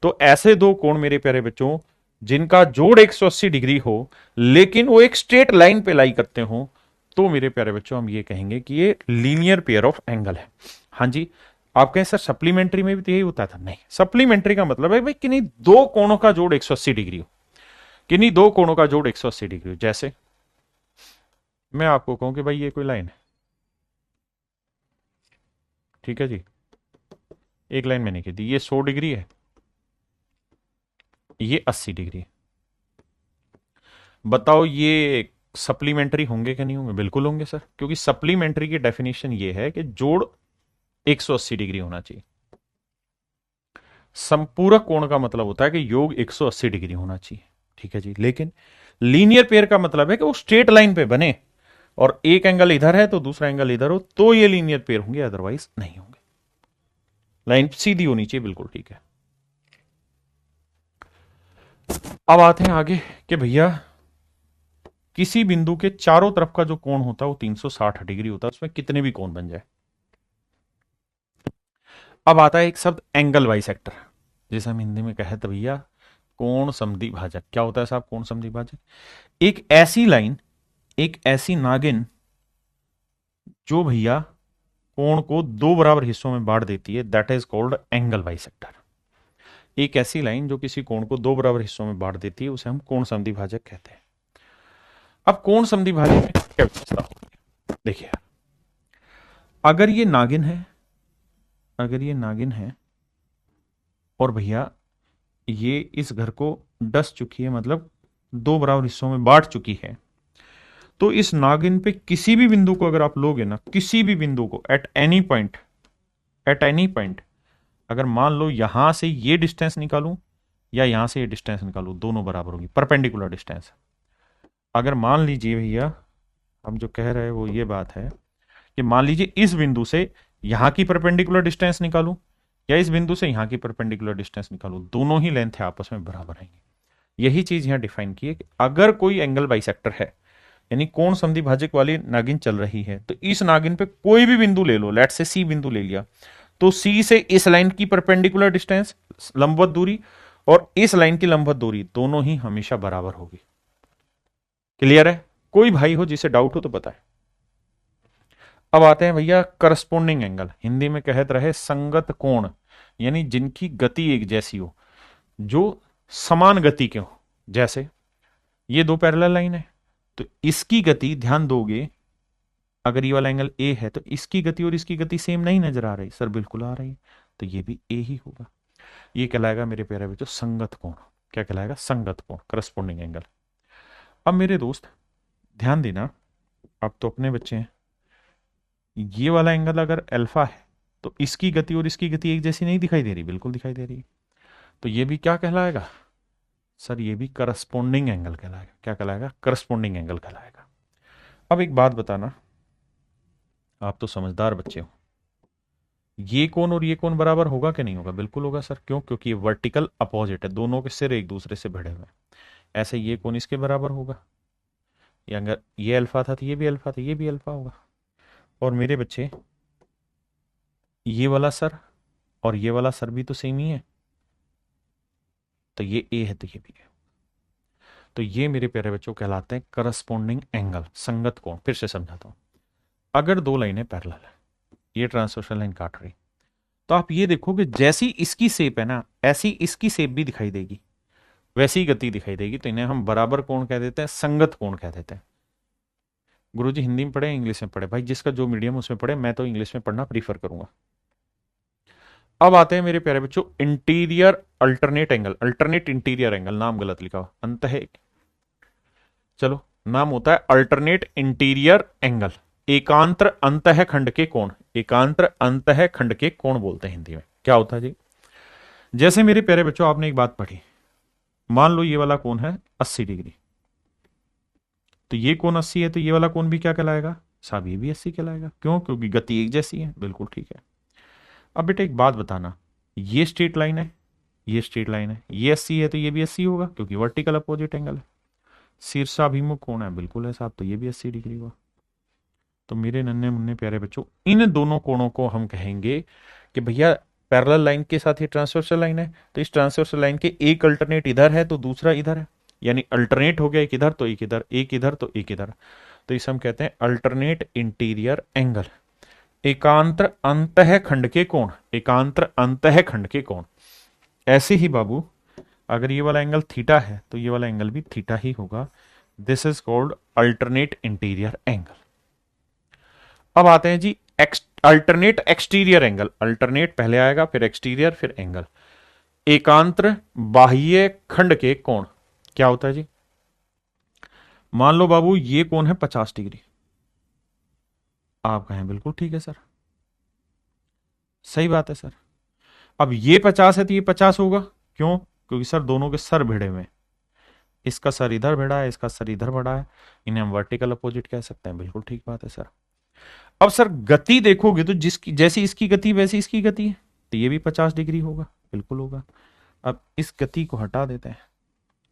तो ऐसे दो कोण मेरे प्यारे बच्चों जिनका जोड़ 180 डिग्री हो लेकिन वो एक स्ट्रेट लाइन पे लाई करते हो, तो मेरे प्यारे बच्चों हम ये कहेंगे कि ये लीनियर पेयर ऑफ एंगल है। हाँ जी, आप कहें सर सप्लीमेंट्री में भी तो यही होता था, नहीं, सप्लीमेंट्री का मतलब है भाई किन्हीं दो कोणों का जोड़ 180 डिग्री हो, किन्हीं दो कोणों का जोड़ 180 डिग्री हो। जैसे मैं आपको कहूं कि भाई ये कोई लाइन है, ठीक है जी, एक लाइन मैंने कह दी ये 100 डिग्री है, ये 80 डिग्री है। बताओ ये सप्लीमेंट्री होंगे कि नहीं होंगे, बिल्कुल होंगे सर, क्योंकि सप्लीमेंट्री की डेफिनेशन ये है कि जोड़ 180 डिग्री होना चाहिए। संपूरक कोण का मतलब होता है कि योग 180 डिग्री होना चाहिए, ठीक है जी, लेकिन लीनियर पेयर का मतलब है कि वो स्ट्रेट लाइन पे बने और एक एंगल इधर है तो दूसरा एंगल इधर हो तो ये लीनियर पेयर होंगे, अदरवाइज नहीं होंगे। लाइन सीधी होनी चाहिए, बिल्कुल ठीक है। अब आते हैं आगे कि भैया किसी बिंदु के चारों तरफ का जो कोण होता है वो 360 डिग्री होता है, उसमें कितने भी कोण बन जाए। अब आता है एक शब्द एंगल बाइसेक्टर, जिसे हम हिंदी में कहे तो भैया कोण समद्विभाजक। क्या होता है साहब कोण समद्विभाजक? एक ऐसी लाइन, एक ऐसी नागिन जो भैया कोण को दो बराबर हिस्सों में बांट देती है, that is called angle bisector. एक ऐसी लाइन जो किसी कोण को दो बराबर हिस्सों में बांट देती है उसे हम कोण समद्विभाजक कहते हैं। अब कोण समद्विभाजक में क्या व्यवस्था होगी? देखिए, अगर ये नागिन है, अगर ये नागिन है और भैया ये इस घर को डस चुकी है, मतलब दो बराबर हिस्सों में बांट चुकी है, तो इस नागिन पे किसी भी बिंदु को अगर आप लोगे ना, किसी भी बिंदु को at any point, at any point, अगर मान लो यहां से ये डिस्टेंस निकालूं या यहां से ये डिस्टेंस निकालूं, दोनों बराबर होगी, परपेंडिकुलर डिस्टेंस। अगर मान लीजिए भैया हम जो कह रहे हैं वो ये बात है कि मान लीजिए इस बिंदु से यहां की परपेंडिकुलर डिस्टेंस निकालूं या इस बिंदु से यहां की परपेंडिकुलर डिस्टेंस निकालूं, दोनों ही लेंथ है आपस में बराबर आएंगे। यही चीज यहां डिफाइन की है कि अगर कोई एंगल बाइसेक्टर है, यानी कोण समद्विभाजक वाली नागिन चल रही है, तो इस नागिन पे कोई भी बिंदु ले लो, लेट से सी बिंदु ले लिया, तो सी से इस लाइन की परपेंडिकुलर डिस्टेंस, लंबवत दूरी, और इस लाइन की लंबवत दूरी दोनों ही हमेशा बराबर होगी। क्लियर है? कोई भाई हो जिसे डाउट हो तो बताए। अब आते हैं भैया करस्पोंडिंग एंगल, हिंदी में कहते रहे संगत कोण, यानी जिनकी गति एक जैसी हो, जो समान गति के हो। जैसे ये दो पैरेलल लाइन है, तो इसकी गति ध्यान दोगे, अगर ये वाला एंगल ए है तो इसकी गति और इसकी गति सेम नहीं नजर आ रही सर? बिल्कुल आ रही है, तो ये भी ए ही होगा। ये कहलाएगा मेरे प्यारे बच्चों संगत कोण। क्या कहलाएगा? संगत कोण, करस्पोंडिंग एंगल। अब मेरे दोस्त ध्यान देना, आप तो अपने बच्चे हैं, ये वाला एंगल अगर अल्फा है तो इसकी गति और इसकी गति एक जैसी नहीं दिखाई दे रही? बिल्कुल दिखाई दे रही है। तो ये भी क्या कहलाएगा सर? ये भी करस्पोंडिंग एंगल कहलाएगा। क्या कहलाएगा? करस्पोंडिंग एंगल कहलाएगा। अब एक बात बताना, आप तो समझदार बच्चे हो, ये कोण और ये कोण बराबर होगा कि नहीं होगा? बिल्कुल होगा सर। क्यों? क्योंकि ये वर्टिकल अपोजिट है, दोनों के सिर एक दूसरे से भिड़े हुए हैं। ऐसे ये कोण इसके बराबर होगा, या अगर ये अल्फा था तो ये भी अल्फा था, ये भी अल्फा होगा। और मेरे बच्चे ये वाला सर और ये वाला सर भी तो सेम ही है, तो ये ए है तो ये भी है। तो ये मेरे प्यारे बच्चों कहलाते हैं करस्पोंडिंग एंगल, संगत कोण। फिर से समझाता हूं, अगर दो लाइनें पैरेलल है, ये ट्रांसवर्सल लाइन काट रही, तो आप ये देखो कि जैसी इसकी शेप है ना, ऐसी इसकी शेप भी दिखाई देगी, वैसी गति दिखाई देगी, तो इन्हें हम बराबर कोण कह देते हैं, संगत कोण कह देते हैं। गुरुजी हिंदी में पढ़े इंग्लिश में पढ़े? भाई जिसका जो मीडियम उसमें पढ़े, मैं तो इंग्लिश में पढ़ना प्रीफर करूंगा। अब आते हैं मेरे प्यारे बच्चों interior alternate angle, alternate interior angle, नाम गलत लिखा हुआ अंत है, चलो नाम होता है अल्टरनेट इंटीरियर एंगल। एकांतर अंतः खंड के कोण, एकांतर अंतः खंड के कोण बोलते हैं हिंदी में। क्या होता है जी? जैसे मेरे प्यारे बच्चों आपने एक बात पढ़ी, मान लो ये वाला कोण है 80 डिग्री, तो ये कोण 80 है, तो ये वाला कोण भी क्या कहलाएगा साहब? ये भी 80 कहलाएगा। क्यों? क्योंकि गति एक जैसी है। बिल्कुल ठीक है। अब बेटा एक बात बताना, ये स्ट्रेट लाइन है, ये स्ट्रेट लाइन है, ये 80 है तो ये भी 80 होगा, क्योंकि वर्टिकल अपोजिट एंगल है। शीर्षाभिमुख कोण है, बिल्कुल है साहब, तो ये भी 80 डिग्री हुआ। तो मेरे नन्हे मुन्ने प्यारे बच्चों, इन दोनों कोणों को हम कहेंगे कि भैया पैरेलल लाइन के साथ ही ट्रांसवर्सल लाइन है, तो इस ट्रांसवर्सल लाइन के एक अल्टरनेट इधर है तो दूसरा इधर है, यानी अल्टरनेट हो गया, एक इधर तो एक इधर, एक इधर तो एक इधर, तो इसे हम कहते हैं अल्टरनेट इंटीरियर एंगल। एकांतर अंतः खंड के कोण, एकांतर अंतः खंड के कोण। ऐसे ही बाबू अगर ये वाला एंगल थीटा है तो ये वाला एंगल भी थीटा ही होगा। This is called alternate interior angle. अब आते हैं जी अल्टरनेट एक्सटीरियर एंगल। अल्टरनेट पहले आएगा, फिर एक्सटीरियर, फिर एंगल। एकांतर बाह्य खंड के कोण क्या होता है जी? मान लो बाबू ये कोण है 50 डिग्री, आप कहें बिल्कुल ठीक है सर, सही बात है सर। अब ये 50 है तो ये 50 होगा। क्यों? क्योंकि सर दोनों के सर भिड़े हुए हैं, इसका सर इधर बढ़ा है, इसका सर इधर बढ़ा है, इन्हें हम वर्टिकल अपोजिट कह सकते हैं। बिल्कुल ठीक बात है सर। अब सर गति देखोगे तो जिसकी जैसी इसकी गति वैसी इसकी गति है, तो ये भी 50 डिग्री होगा। बिल्कुल होगा। अब इस गति को हटा देते हैं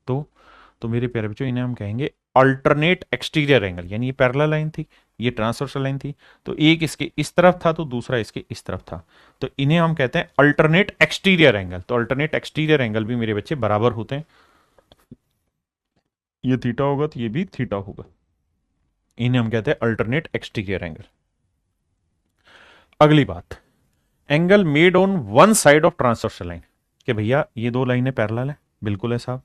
तो मेरे प्यारे बच्चों इन्हें हम कहेंगे अल्टरनेट एक्सटीरियर एंगल। यानी ये पैरेलल लाइन थी, ये ट्रांसवर्सल लाइन थी, तो एक इसके इस तरफ था तो दूसरा इसके इस तरफ था, तो इन्हें हम कहते हैं अल्टरनेट एक्सटीरियर एंगल। तो अल्टरनेट एक्सटीरियर एंगल भी मेरे बच्चे बराबर होते हैं। ये थीटा होगा तो ये भी थीटा होगा। इन्हें हम कहते हैं अल्टरनेट एक्सटीरियर एंगल। अगली बात, angle made on one side of transversal line. कि भैया ये दो लाइनें पैरेलल है, बिल्कुल है साहब।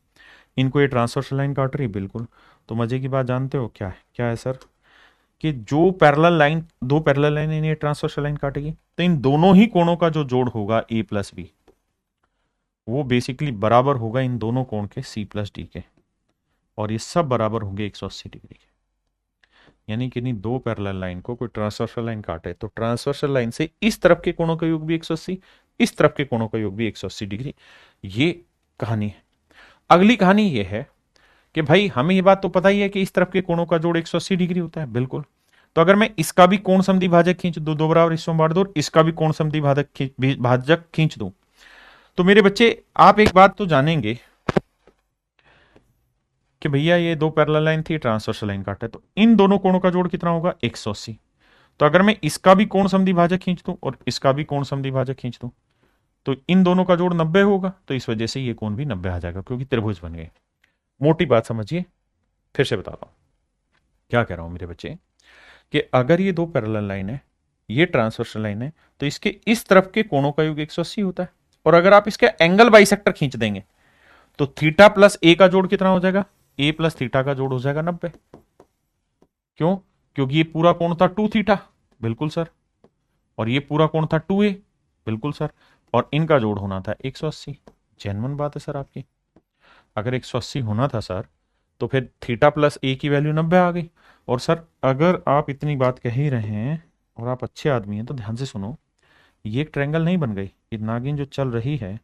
इनको ये ट्रांसवर्सल लाइन काट रही, बिल्कुल। तो मजे की बात जानते हो क्या है? क्या है सर? कि जो पैरेलल लाइन, दो पैरेलल लाइन इन्हें ट्रांसवर्सल लाइन काटेगी, तो इन दोनों ही कोणों का जो जोड़ होगा ए प्लस बी, वो बेसिकली बराबर होगा इन दोनों कोण के सी प्लस डी के, और ये सब बराबर होंगे 180 डिग्री के। यानी कि नहीं, दो पैरेलल लाइन को कोई ट्रांसवर्सल लाइन काटे तो ट्रांसवर्सल लाइन से इस तरफ के कोणों का योग भी 180, इस तरफ के कोणों का योग भी 180 डिग्री। ये कहानी है। अगली कहानी ये है कि भाई हमें ये बात तो पता ही है कि इस तरफ के कोणों का जोड़ 180 डिग्री होता है, बिल्कुल। तो अगर मैं इसका भी कोण समद्वि भाजक खींच दूं, दो बराबर हिस्सों में बांट दूं, और इसका भी कोण समद्वि भाजक खींच दूं, तो मेरे बच्चे आप एक बात तो जानेंगे कि भैया ये दो पैरेलल लाइन थी, ट्रांसवर्सल लाइन काटा है, तो इन दोनों कोणों का जोड़ कितना होगा? 180। तो अगर मैं इसका भी कोण समद्वि भाजक खींच दूं और इसका भी कोण समद्वि भाजक खींच दूं, तो इन दोनों का जोड़ 90 होगा। तो इस वजह से ये कोण भी 90 आ जाएगा, क्योंकि त्रिभुज बन गए। मोटी बात समझिए, फिर से बताता हूं क्या कह रहा हूं मेरे बच्चे, कि अगर ये दो पैरेलल लाइन है, ये ट्रांसवर्सल लाइन है, तो इसके इस तरफ के कोणों का योग 180 होता है। और अगर आप इसके एंगल बाइसेक्टर खींच देंगे, तो थीटा प्लस ए का जोड़ कितना हो जाएगा? ए प्लस थीटा का जोड़ हो जाएगा 90। क्यों? क्योंकि ये पूरा कोण था 2 थीटा, बिल्कुल सर, और ये पूरा कोण था 2 ए, बिल्कुल सर, और इनका जोड़ होना था 180। जेन्युइन बात है सर आपकी। अगर 180 होना था सर, तो फिर थीटा प्लस ए की वैल्यू 90 आ गई। और सर अगर आप इतनी बात कह ही रहे हैं और आप अच्छे आदमी हैं, तो ध्यान से सुनो, ये एक ट्रायंगल नहीं बन गई। ये नागिन जो चल रही है,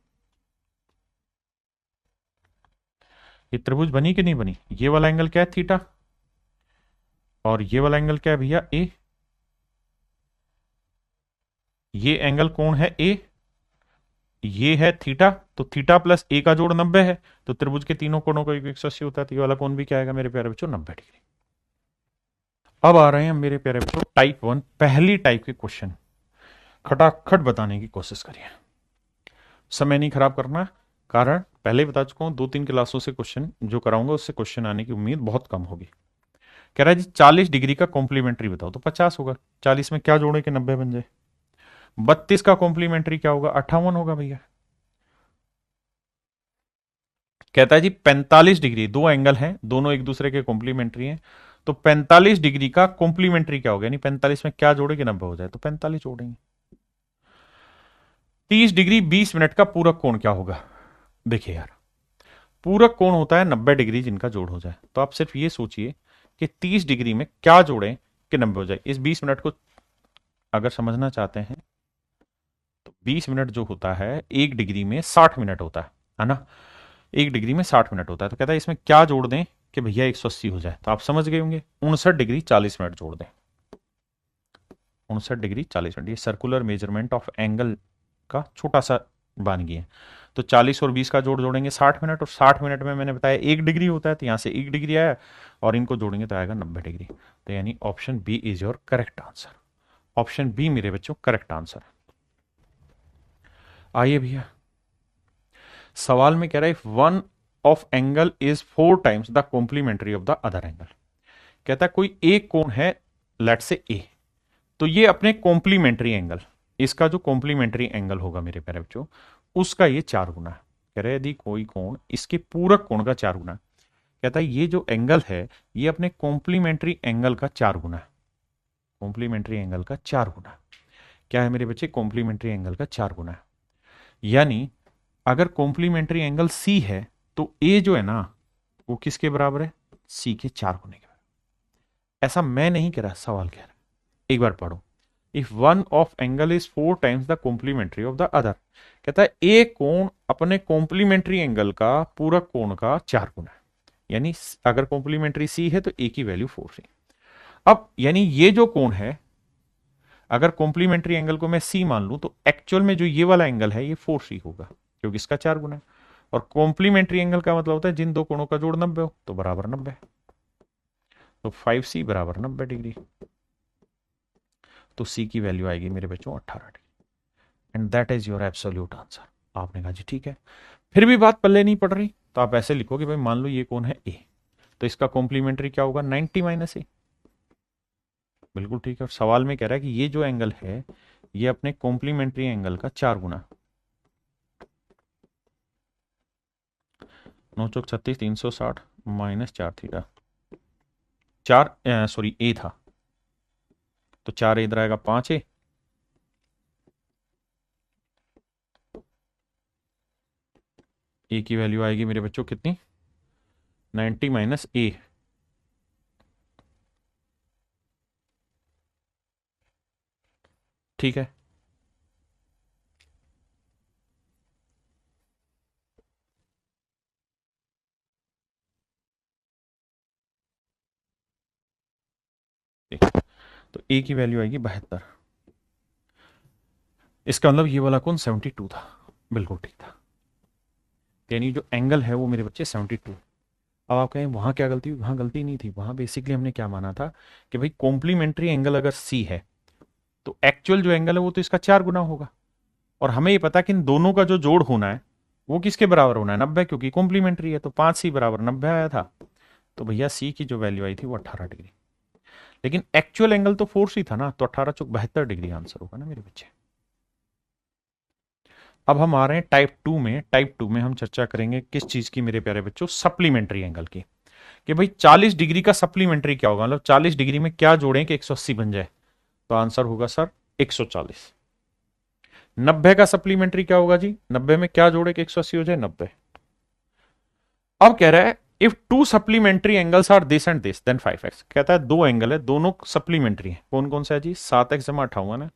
ये त्रिभुज बनी कि नहीं बनी? ये वाला एंगल क्या है? थीटा। और ये वाला एंगल क्या है भैया? ए। ये एंगल कौन है? ए। ये है थीटा। तो थीटा प्लस ए का जोड़ 90 है, तो त्रिभुज के तीनों कोणों का 180 होता है। तो ये वाला कोण भी क्या आएगा मेरे प्यारे बच्चों? 90 डिग्री। अब आ रहे हैं मेरे प्यारे बच्चों टाइप 1, पहली टाइप के क्वेश्चन। खटाखट बताने की कोशिश करिए, समय नहीं खराब करना। कारण पहले ही बता चुका हूं, 2-3 क्लासों से क्वेश्चन जो कराऊंगा उससे क्वेश्चन आने की उम्मीद बहुत कम होगी। कह रहा है जी 40 डिग्री का कॉम्प्लीमेंट्री बताओ, तो 50 होगा। 40 में क्या जोड़े कि 90 बन जाए? 32 का कॉम्प्लीमेंट्री क्या होगा? 58 होगा भैया। कहता है जी 45 डिग्री, दो एंगल हैं, दोनों एक दूसरे के कॉम्प्लीमेंट्री हैं, तो 45 डिग्री का कॉम्प्लीमेंट्री क्या होगा? यानी 45 में क्या जोड़े कि 90 हो जाए? तो 45 जोड़ेंगे। 30 डिग्री 20 मिनट का पूरक कोण क्या होगा? देखिए यार, पूरक कोण होता है 90 डिग्री जिनका जोड़ हो जाए। तो आप सिर्फ ये सोचिए कि 30 डिग्री में क्या जोड़ें कि 90 हो जाए। इस 20 मिनट को अगर समझना चाहते हैं, तो 20 मिनट जो होता है 1 डिग्री में 60 मिनट होता है ना? 1 डिग्री में 60 मिनट होता है। तो कहता है इसमें क्या जोड़ दें कि भैया 180 हो जाए? तो आप समझ गए होंगे, 59 डिग्री 40 मिनट जोड़ दें। 59 डिग्री 40 मिनट, ये सर्कुलर मेजरमेंट ऑफ एंगल का छोटा सा वानगी है। तो 40 और 20 का जोड़ जोड़ेंगे 60 मिनट, और 60 मिनट में मैंने बताया 1 डिग्री होता है, तो यहां से 1 डिग्री आया, और इनको जोड़ेंगे तो आएगा 90 डिग्री। तो यानी option B is your correct answer. Option B मेरे बच्चों करेक्ट आंसर है। आइए भैया, सवाल में कह रहा है one of angle is 4 times the complementary of the other angle. कहता है कोई एक कोण है, लेट से ए, तो ये अपने कॉम्प्लीमेंट्री एंगल, इसका जो कॉम्प्लीमेंट्री एंगल होगा मेरे प्यारे बच्चों, उसका ये 4 गुना है। कह रहे यदि कोई कोण इसके पूरक कोण का 4 गुना है, कहता है ये जो एंगल है ये अपने कॉम्प्लीमेंट्री एंगल का 4 गुना है। कॉम्प्लीमेंट्री एंगल का 4 गुना क्या है मेरे बच्चे? कॉम्प्लीमेंट्री एंगल का 4 गुना है। यानी अगर कॉम्प्लीमेंट्री एंगल सी है, तो ए जो है ना वो किसके बराबर है? सी के 4 गुने के बराबर। ऐसा मैं नहीं कह रहा, सवाल कह रहा। एक बार पढ़ो, if one of angle is 4 times the complementary of the other. कहता है एक कोण अपने कॉम्प्लीमेंट्री एंगल का पूरक कोण का 4 गुना है। यानी अगर कॉम्प्लीमेंट्री सी है तो ए की वैल्यू 4c। अब यानी ये जो कोण है, अगर कॉम्प्लीमेंट्री एंगल को मैं सी मान लूं तो एक्चुअल में जो ये वाला एंगल है ये 4c होगा, क्योंकि इसका 4 गुना है। और कॉम्प्लीमेंट्री एंगल का मतलब होता है जिन दो कोणों का जोड़ 90 हो तो बराबर 90। तो 5c बराबर 90 डिग्री। तो सी की वैल्यू आएगी मेरे बच्चों 18 degree. And that is your absolute answer. आपने कहा जी ठीक है, फिर भी बात पल्ले नहीं पड़ रही, तो आप ऐसे लिखो कि भाई मान लो ये कौन है ए, तो इसका कॉम्प्लीमेंट्री क्या होगा 90 माइनस ए। बिल्कुल ठीक है। और सवाल में कह रहा है कि ये जो एंगल है ये अपने कॉम्प्लीमेंट्री एंगल का 4 गुना। 9 चौक 36, 360 माइनस 4 थीटा। 4 सॉरी ए था, तो 4 इधर आएगा 5 ए, ए की वैल्यू आएगी मेरे बच्चों कितनी 90 माइनस ए। ठीक है। तो ए की वैल्यू आएगी 72। इसका मतलब ये वाला कौन 72 था। बिल्कुल ठीक था। यानी जो एंगल है वो मेरे बच्चे 72। अब आप कहें वहां क्या गलती हुई, वहां गलती नहीं थी। वहां बेसिकली हमने क्या माना था कि भाई कॉम्प्लीमेंट्री एंगल अगर सी है तो एक्चुअल जो एंगल है वो तो इसका 4 गुना होगा। और हमें ये पता कि इन दोनों का जो जोड़ होना है वो किसके बराबर होना है 90, क्योंकि कॉम्प्लीमेंट्री है। तो 5c बराबर 90 आया था। तो भैया सी की जो वैल्यू आई थी वो 18 डिग्री। लेकिन एक्चुअल एंगल तो 4c था ना, तो 18 चौक 72 डिग्री आंसर होगा ना मेरे बच्चे। अब हम आ रहे हैं टाइप 2 में। टाइप 2 में हम चर्चा करेंगे किस चीज की मेरे प्यारे बच्चों, सप्लीमेंट्री एंगल की। कि भाई 40 डिग्री का सप्लीमेंट्री क्या होगा, मतलब 40 डिग्री में क्या जोड़ें कि 180 बन जाए। तो आंसर होगा सर 140। 90 का सप्लीमेंट्री क्या होगा जी, 90 में क्या जोड़े कि 180 हो जाए 90। अब कह रहा है if two supplementary angles are this and this then 5x। कहता है दो एंगल है, दोनों सप्लीमेंट्री है। कौन कौन सा है जी, 7x जमा 58 है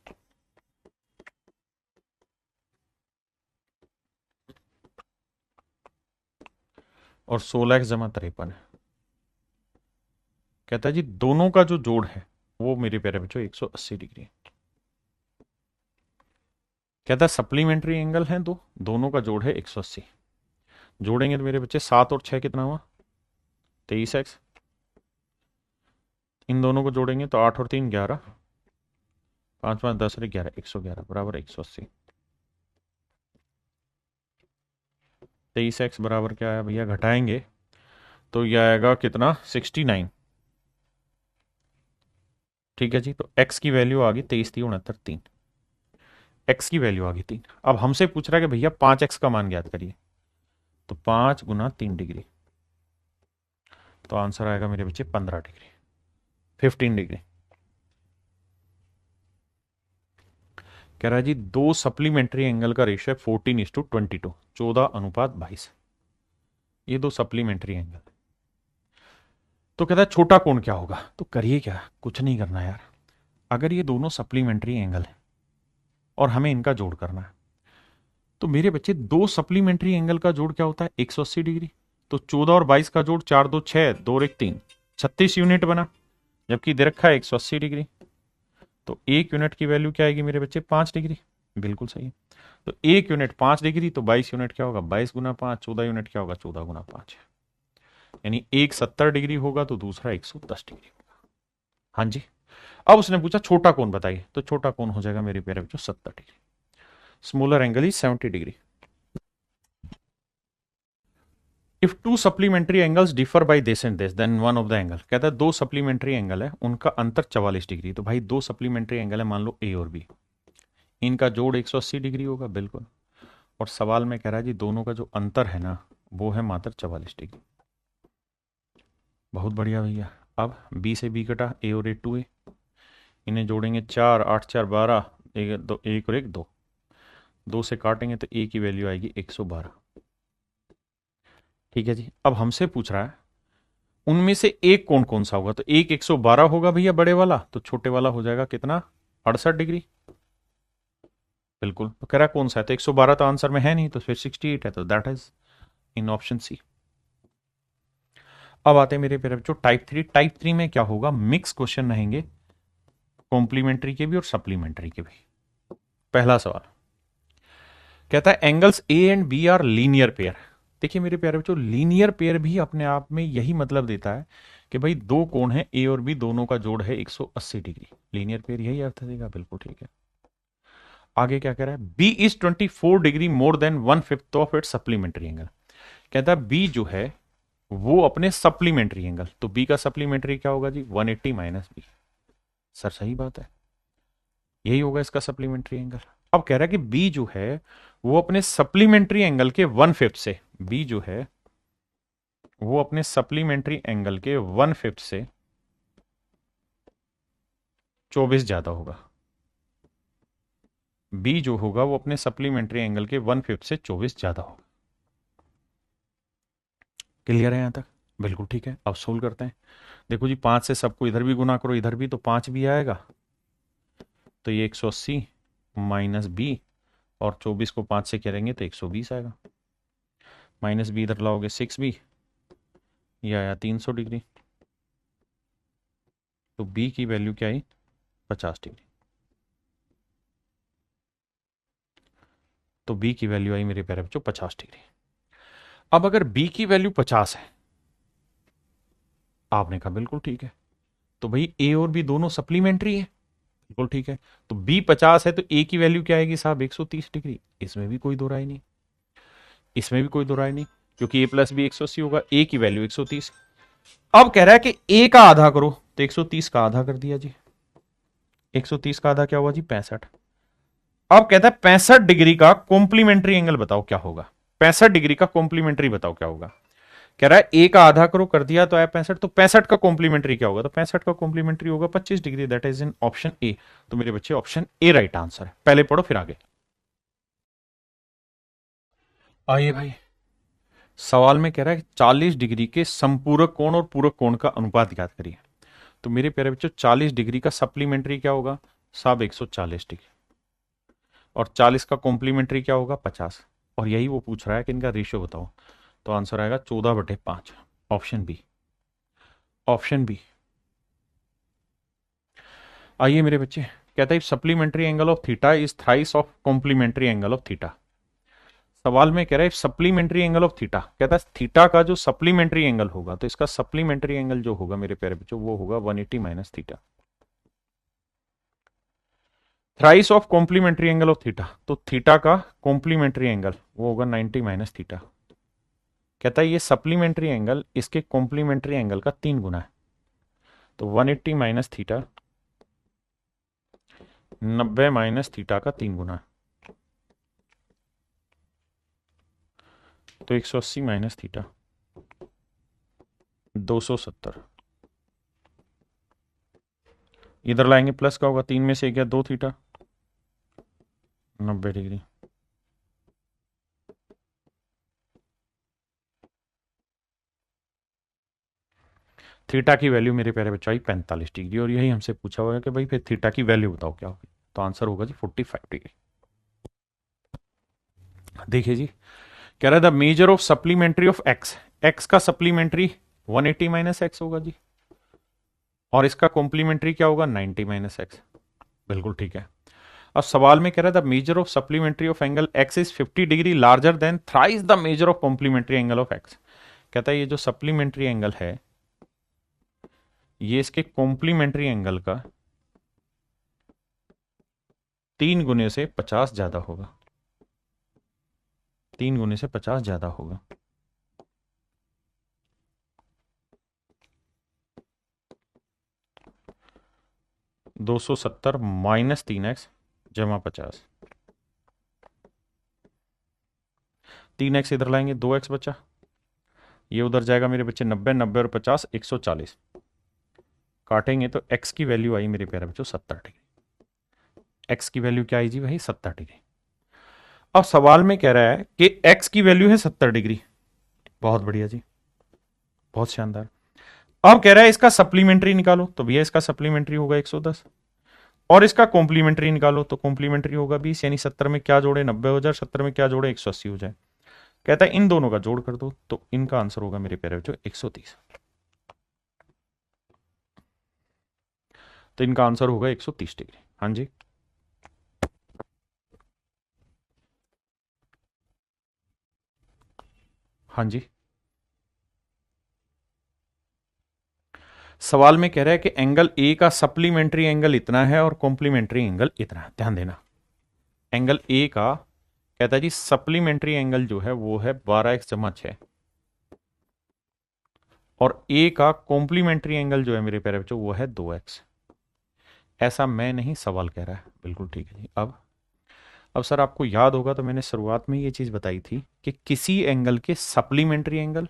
और 16x जमा 53 है। कहता है जी दोनों का जो जोड़ है वो मेरे प्यारे बच्चों 180 डिग्री है। कहता है सप्लीमेंट्री एंगल है दो, दोनों का जोड़ है 180। जोड़ेंगे तो मेरे बच्चे 7 और 6 कितना हुआ 23x। इन दोनों को जोड़ेंगे तो 8 और 3 11, 5 5 10 और 11 111 बराबर 180। 23x बराबर क्या है भैया, घटाएंगे तो यह आएगा कितना 69। ठीक है जी। तो x की वैल्यू आ गई 23 3 69 3। x की वैल्यू आ गई 3। अब हमसे पूछ रहा है कि भैया 5x का मान ज्ञात करिए। तो 5 गुना 3 डिग्री, तो आंसर आएगा मेरे बच्चे 15 डिग्री, 15 डिग्री। कह रहा है जी दो सप्लीमेंट्री एंगल का रेशियो है 14:22, 14:22। ये दो सप्लीमेंट्री एंगल। तो कहता है छोटा कोण क्या होगा। तो करिए क्या, कुछ नहीं करना यार। अगर ये दोनों सप्लीमेंट्री एंगल है और हमें इनका जोड़ करना है, तो मेरे बच्चे दो सप्लीमेंट्री एंगल का जोड़ क्या होता है 180 डिग्री। तो 14 और 22 का जोड़ 4 2 6, 2 और 1 3, 36 यूनिट बना। जबकि दे रखा है 180 डिग्री। तो एक यूनिट की वैल्यू क्या आएगी मेरे बच्चे 5 डिग्री। बिल्कुल सही है। तो एक यूनिट 5 डिग्री, तो 22 यूनिट क्या होगा 22 गुना 5, 14 यूनिट क्या होगा 14 गुना 5। यानी एक 70 डिग्री होगा तो दूसरा 110 डिग्री होगा। हाँ जी। अब उसने पूछा छोटा कोण बताइए, तो छोटा कोण हो जाएगा मेरे प्यारे बच्चों 70 degree. Smaller angle is 70 degree. If two supplementary angles differ by this and this then one of the angle. कहता है दो सप्लीमेंट्री एंगल है, उनका अंतर 44 डिग्री। तो भाई दो सप्लीमेंट्री एंगल है, मान लो ए और बी, इनका जोड़ 180 डिग्री होगा। बिल्कुल। और सवाल में कह रहा है जी दोनों का जो अंतर है ना वो है मात्र 44 डिग्री। बहुत बढ़िया भैया। अब बी से बी कटा, ए और ए 2a, इन्हें जोड़ेंगे 4 8 4 12, एक दो एक और एक दो, दो से काटेंगे तो ए की वैल्यू आएगी 112। ठीक है जी। अब हमसे पूछ रहा है उनमें से एक कौन कौन सा होगा। तो एक 112 होगा भैया बड़े वाला, तो छोटे वाला हो जाएगा कितना 68 डिग्री। बिल्कुल। तो कह रहा है कौन सा है, तो 112 तो आंसर में है नहीं, तो फिर 68 है, तो that is in option C. अब आते हैं मेरे प्यारे बच्चों टाइप थ्री में क्या होगा, मिक्स क्वेश्चन रहेंगे, कॉम्प्लीमेंट्री के भी और सप्लीमेंट्री के भी। पहला सवाल कहता है angles A and B are linear pair. देखिए मेरे प्यारे बच्चों, लीनियर पेयर भी अपने आप में यही मतलब देता है कि भाई दो कोण है ए और बी, दोनों का जोड़ है 180 डिग्री। लीनियर पेयर यही अर्थ देगा, बिल्कुल ठीक है। आगे क्या कह रहा है, B is 24 degree more than 1/5 of its supplementary angle. कहता है बी जो है वो अपने सप्लीमेंट्री एंगल, तो बी का सप्लीमेंट्री क्या होगा जी, 180 माइनस बी। सर सही बात है, यही होगा इसका सप्लीमेंट्री एंगल। अब कह रहा है कि बी जो है वो अपने सप्लीमेंट्री एंगल के 1/5 से, बी जो है वो अपने सप्लीमेंट्री एंगल के 1/5 से 24 ज्यादा होगा। बी जो होगा वो अपने सप्लीमेंट्री एंगल के 1/5 से 24 ज्यादा होगा। क्लियर है यहां तक, बिल्कुल ठीक है। अब सोल्व करते हैं। देखो जी 5 से सबको इधर भी गुना करो, इधर भी, तो 5 भी आएगा, तो ये 180 माइनस बी, और 24 को 5 से करेंगे तो 120 आएगा। माइनस बी इधर लाओगे 6 बी, ये आया 300 डिग्री। तो बी की वैल्यू क्या आई, 50 डिग्री। तो बी की वैल्यू आई मेरे प्यारे बच्चों 50 डिग्री। अब अगर बी की वैल्यू 50 है, आपने कहा बिल्कुल ठीक है, तो भाई ए और बी दोनों सप्लीमेंट्री है, बिल्कुल ठीक है। तो बी 50 है तो ए की वैल्यू क्या आएगी साहब, 130 डिग्री। इसमें भी कोई दो राय नहीं, इसमें भी कोई दो राय नहीं, क्योंकि ए प्लस बी 180 होगा, ए की वैल्यू 130। अब कह रहा है कि ए का आधा करो, तो 130 का आधा कर दिया जी। 130 का आधा क्या हुआ जी, 65। अब कहता है 65 डिग्री का कॉम्प्लीमेंट्री एंगल बताओ क्या होगा। 65 डिग्री का कॉम्प्लीमेंट्री बताओ क्या होगा। कह रहा है ए का आधा करो, कर दिया तो आया 65, तो 65 का कॉम्प्लीमेंट्री क्या होगा, तो 65 का कॉम्प्लीमेंट्री होगा 25 degree, that is in option A. तो मेरे बच्चे ऑप्शन ए राइट आंसर है। पहले पढ़ो फिर आगे। आइए भाई, सवाल में कह रहा है 40 डिग्री के संपूरक कोण और पूरक कोण का अनुपात ज्ञात करिए। तो मेरे प्यारे बच्चों 40 डिग्री का सप्लीमेंट्री क्या होगा साहब, 140 डिग्री, और 40 का कॉम्प्लीमेंट्री क्या होगा, 50। और यही वो पूछ रहा है कि इनका रेशियो बताओ, तो आंसर आएगा 14/5, ऑप्शन बी, ऑप्शन बी। आइए मेरे बच्चे, कहता है supplementary angle of theta is thrice of complementary angle of theta. सवाल में कह रहा है सप्लीमेंट्री एंगल ऑफ थीटा, कहता है थीटा का जो सप्लीमेंट्री एंगल होगा, तो इसका सप्लीमेंट्री एंगल जो होगा मेरे प्यारे बच्चों वो होगा 180 minus theta. Thrice of complementary angle of theta, तो थीटा का कॉम्प्लीमेंट्री एंगल वो होगा 90 माइनस थीटा। कहता है ये सप्लीमेंट्री एंगल इसके कॉम्प्लीमेंट्री एंगल का 3 गुना है, तो 180 माइनस थीटा 90 माइनस थीटा का 3 गुना है, तो 180 माइनस थीटा 270। इधर लाएंगे प्लस का होगा, 3 में से गया 2 थीटा, 90 डिग्री। थीटा की वैल्यू मेरे प्यारे बच्चों आई 45 डिग्री, और यही हमसे पूछा हुआ है कि भाई फिर थीटा की वैल्यू बताओ क्या होगी, तो आंसर होगा जी 45 डिग्री। देखिए जी, कह रहा है the major of supplementary of x, x का सप्लीमेंट्री 180 माइनस एक्स होगा जी, और इसका कॉम्प्लीमेंट्री क्या होगा 90 माइनस एक्स, बिल्कुल ठीक है। अब सवाल में कह रहा है the major of supplementary of angle X is 50 degree larger than thrice the major of complementary angle of X. कहता है ये जो सप्लीमेंट्री एंगल है ये इसके कॉम्प्लीमेंट्री एंगल का 3 गुने से 50 ज्यादा होगा, 3 गुने से 50 ज्यादा होगा। (270 माइनस 3x जमा 50), 3x इधर लाएंगे 2x बचा, ये उधर जाएगा मेरे बच्चे 90, 90 और 50 140, काटेंगे तो x की वैल्यू आई मेरे प्यारे बच्चों 70 डिग्री। x की वैल्यू क्या आई जी भाई 70 डिग्री। अब सवाल में कह रहा है कि x की वैल्यू है 70 डिग्री, बहुत बढ़िया जी, बहुत शानदार। अब कह रहा है इसका सप्लीमेंट्री निकालो, तो भैया इसका सप्लीमेंट्री होगा 110, और इसका कॉम्प्लीमेंट्री निकालो तो कॉम्प्लीमेंट्री होगा 20, यानी 70 में क्या जोड़े 90 हो जाए, 70 में क्या जोड़े 180 हो जाए। कहता है इन दोनों का जोड़ कर दो, तो इनका आंसर होगा मेरे प्यारे बच्चों 130। तो इनका आंसर होगा 130 डिग्री। हाँ जी, हाँ जी। सवाल में कह रहा है कि एंगल ए का सप्लीमेंट्री एंगल इतना है और कॉम्प्लीमेंट्री एंगल इतना है। ध्यान देना, एंगल ए का कहता है जी सप्लीमेंट्री एंगल जो है वो है 12x/6 और ए का कॉम्प्लीमेंट्री एंगल जो है मेरे प्यारे बच्चों वो है 2x। ऐसा मैं नहीं, सवाल कह रहा है। बिल्कुल ठीक है जी। अब सर आपको याद होगा तो मैंने शुरुआत में ये चीज बताई थी कि किसी एंगल के सप्लीमेंट्री एंगल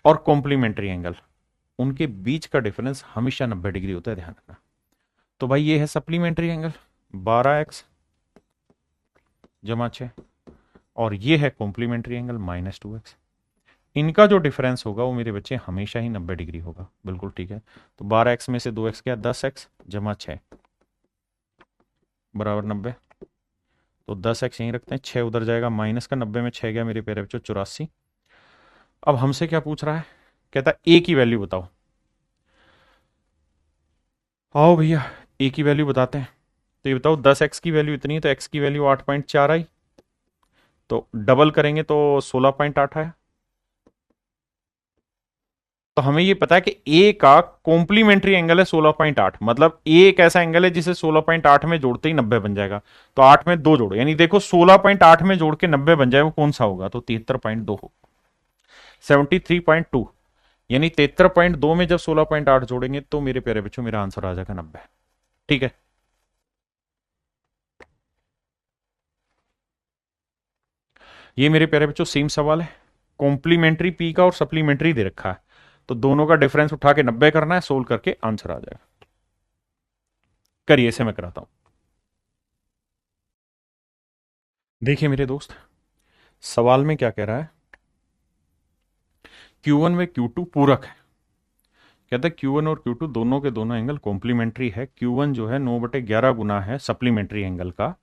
और कॉम्प्लीमेंट्री एंगल, उनके बीच का डिफरेंस हमेशा 90 डिग्री होता है। ध्यान रखना। तो भाई ये है सप्लीमेंट्री एंगल 12x/6 और ये है कॉम्प्लीमेंट्री एंगल -2x। इनका जो डिफरेंस होगा वो मेरे बच्चे हमेशा ही 90 डिग्री होगा। बिल्कुल ठीक है। तो 12x में से 2x क्या, 10x/6 बराबर 90। तो 10x यहीं रखते हैं, 6 उधर जाएगा, माइनस का 90 में 6 गया मेरे प्यारे बच्चों 84। अब हमसे क्या पूछ रहा है, कहता है ए की वैल्यू बताओ। आओ भैया ए की वैल्यू बताते हैं। तो ये बताओ 10x की वैल्यू इतनी है तो x की वैल्यू 8.4 आई, तो डबल करेंगे तो 16.8 आया। तो हमें ये पता है कि ए का कॉम्प्लीमेंट्री एंगल है 16.8, मतलब ए एक ऐसा एंगल है जिसे 16.8 में जोड़ते ही 90 बन जाएगा। तो 8 में 2 जोड़ो, यानी देखो 16.8 में जोड़ के 90 बन जाए वो कौन सा होगा, तो 73.2 हो, 73.2। यानी 73.2 में जब 16.8 जोड़ेंगे तो मेरे प्यारे बच्चों मेरा आंसर आ जाएगा 90। ठीक है। ये मेरे प्यारे बच्चों सेम सवाल है, कॉम्प्लीमेंट्री पी का और सप्लीमेंट्री दे रखा है, तो दोनों का डिफरेंस उठा के 90 करना है, सोल्व करके आंसर आ जाएगा। करिए, इसे मैं कराता हूं। देखिए मेरे दोस्त, सवाल में क्या कह रहा है, Q1 में Q2 पूरक है। कहता है Q1 और Q2 दोनों के दोनों एंगल कॉम्प्लीमेंट्री है। Q1 जो है 9/11 गुना है सप्लीमेंट्री एंगल का,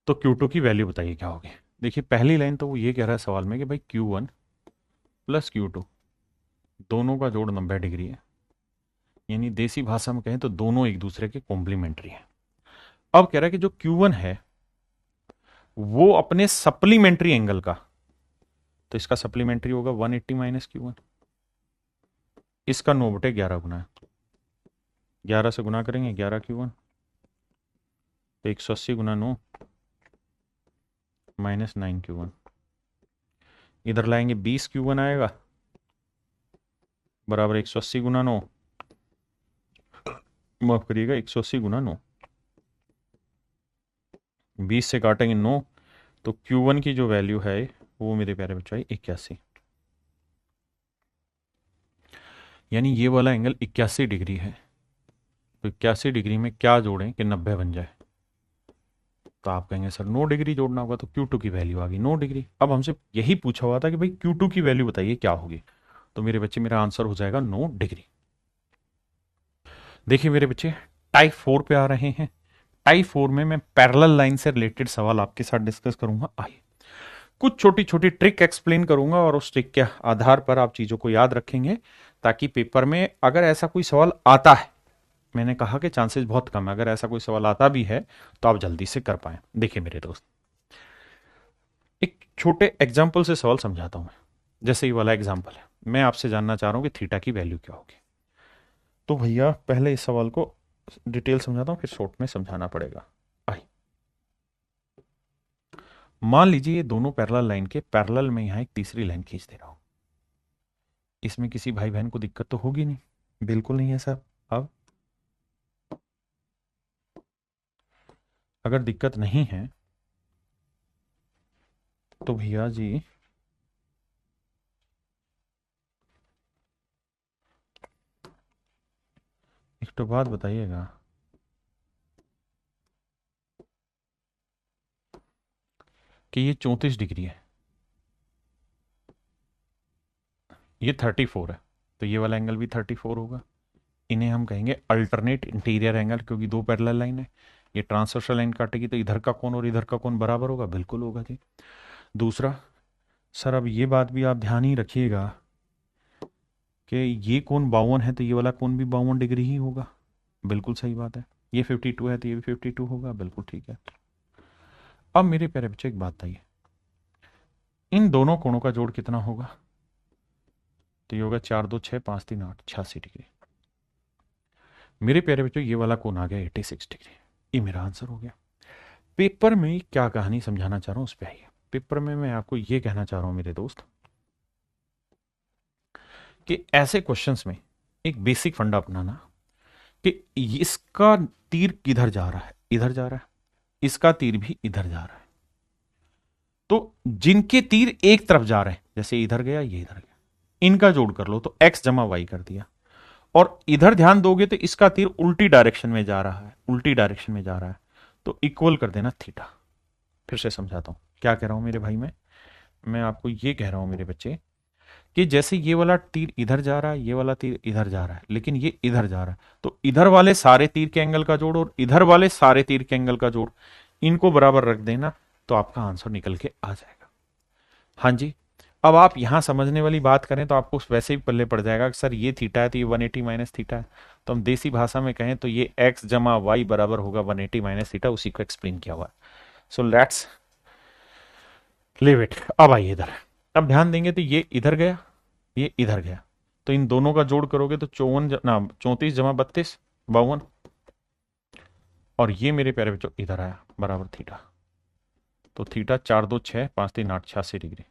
तो Q2 की वैल्यू बताइए क्या होगी। देखिए पहली लाइन तो वो ये कह रहा है सवाल में कि भाई Q1 प्लस Q2 दोनों का जोड़ 90 डिग्री है, यानी देसी भाषा में कहें तो दोनों एक दूसरे के कॉम्प्लीमेंट्री हैं। अब कह रहा है कि जो Q1 है वो अपने सप्लीमेंट्री एंगल का, तो इसका सप्लीमेंट्री होगा 180 माइनस Q1, इसका 9/11 गुना है, 11 से गुना करेंगे 11 Q1, तो 180 गुना 9 माइनस 9 Q1, इधर लाएंगे 20 Q1 आएगा बराबर 180 गुना 9, माफ करिएगा 180 गुना 9, 20 से काटेंगे 9, तो Q1 की जो वैल्यू है वो मेरे प्यारे बच्चों है 81। यानी ये वाला एंगल 81 डिग्री है। तो 81 डिग्री में क्या जोड़ें कि 90 बन जाए, तो आप कहेंगे सर 9 डिग्री जोड़ना होगा, तो Q2 की वैल्यू आ गई 9 डिग्री। अब हमसे यही पूछा हुआ था कि भाई Q2 की वैल्यू बताइए क्या होगी, तो मेरे बच्चे मेरा आंसर हो जाएगा 9 डिग्री। देखिए मेरे बच्चे, टाइप 4 पे आ रहे हैं। टाइप 4 में मैं पैरेलल लाइन से रिलेटेड सवाल आपके साथ डिस्कस करूंगा। आइए कुछ छोटी छोटी ट्रिक एक्सप्लेन करूंगा और उस ट्रिक के आधार पर आप चीजों को याद रखेंगे, ताकि पेपर में अगर ऐसा कोई सवाल आता है, मैंने कहा कि चांसेस बहुत कम है, अगर ऐसा कोई सवाल आता भी है तो आप जल्दी से कर पाए। देखिए मेरे दोस्त, एक छोटे एग्जाम्पल से सवाल समझाता हूं मैं। जैसे ये वाला एग्जाम्पल है, मैं आपसे जानना चाह रहा हूं कि थीटा की वैल्यू क्या होगी। तो भैया पहले इस सवाल को डिटेल समझाता हूं, फिर शॉर्ट में समझाना पड़ेगा। आई, मान लीजिए ये दोनों पैरेलल लाइन के पैरेलल में यहां एक तीसरी लाइन खींच दे रहा हूं। इसमें किसी भाई बहन को दिक्कत तो होगी नहीं, बिल्कुल नहीं है सर। अब अगर दिक्कत नहीं है तो भैया जी एक तो बात बताइएगा, कि ये 34 डिग्री है, ये 34 है, तो ये वाला एंगल भी 34 होगा। इन्हें हम कहेंगे अल्टरनेट इंटीरियर एंगल, क्योंकि दो पैरेलल लाइन है। ये ट्रांसवर्सल लाइन काटेगी तो इधर का कोण और इधर का कोण बराबर होगा, बिल्कुल होगा जी। दूसरा, सर अब ये बात भी आप ध्यान ही रखिएगा कि ये कोण 52 है तो ये वाला कोण भी 52 डिग्री ही होगा। बिल्कुल सही बात है। ये 52 है तो ये भी 52 होगा, बिल्कुल ठीक है। अब मेरे प्यारे बच्चे एक बात बताइए, इन दोनों कोणों का जोड़ कितना होगा? तो ये होगा 4 2 6 5 3 8, 86 डिग्री। मेरे प्यारे बच्चों ये वाला कोण आ गया 86 डिग्री। ये मेरा आंसर हो गया। पेपर में क्या कहानी समझाना चाह रहा हूं उस पर आइए। पेपर में मैं आपको ये कहना चाह रहा हूं मेरे दोस्त कि ऐसे क्वेश्चंस में एक बेसिक फंडा अपनाना कि इसका तीर किधर जा रहा है, इधर जा रहा है, इसका तीर भी इधर जा रहा है। तो जिनके तीर एक तरफ जा रहे हैं, जैसे इधर गया ये इधर गया, इनका जोड़ कर लो तो x जमा वाई कर दिया। और इधर ध्यान दोगे तो इसका तीर उल्टी डायरेक्शन में जा रहा है, उल्टी डायरेक्शन में जा रहा है, तो इक्वल कर देना थीटा। फिर से समझाता हूं क्या कह रहा हूं मेरे भाई। मैं आपको ये कह रहा हूं मेरे बच्चे कि जैसे ये वाला तीर इधर जा रहा है, ये वाला तीर इधर जा रहा है, लेकिन ये इधर जा रहा है, तो इधर वाले सारे तीर के एंगल का जोड़ और इधर वाले सारे तीर के एंगल का जोड़, इनको बराबर रख देना तो आपका आंसर निकल के आ जाएगा। हाँ जी। अब आप यहां समझने वाली बात करें तो आपको वैसे भी पल्ले पड़ जाएगा कि सर ये थीटा है तो ये 180 माइनस थीटा है। तो हम देसी भाषा में कहें तो ये x जमा वाई बराबर होगा 180 माइनस थीटा, उसी को एक्सप्लेन किया हुआ है। So let's leave it. अब आइए इधर, अब ध्यान देंगे तो ये इधर गया, ये इधर गया, तो इन दोनों का जोड़ करोगे तो 34 जमा 32 52, और ये मेरे प्यारे बच्चों इधर आया बराबर थीटा। तो थीटा 4 2 6 5 3 8, 86 डिग्री।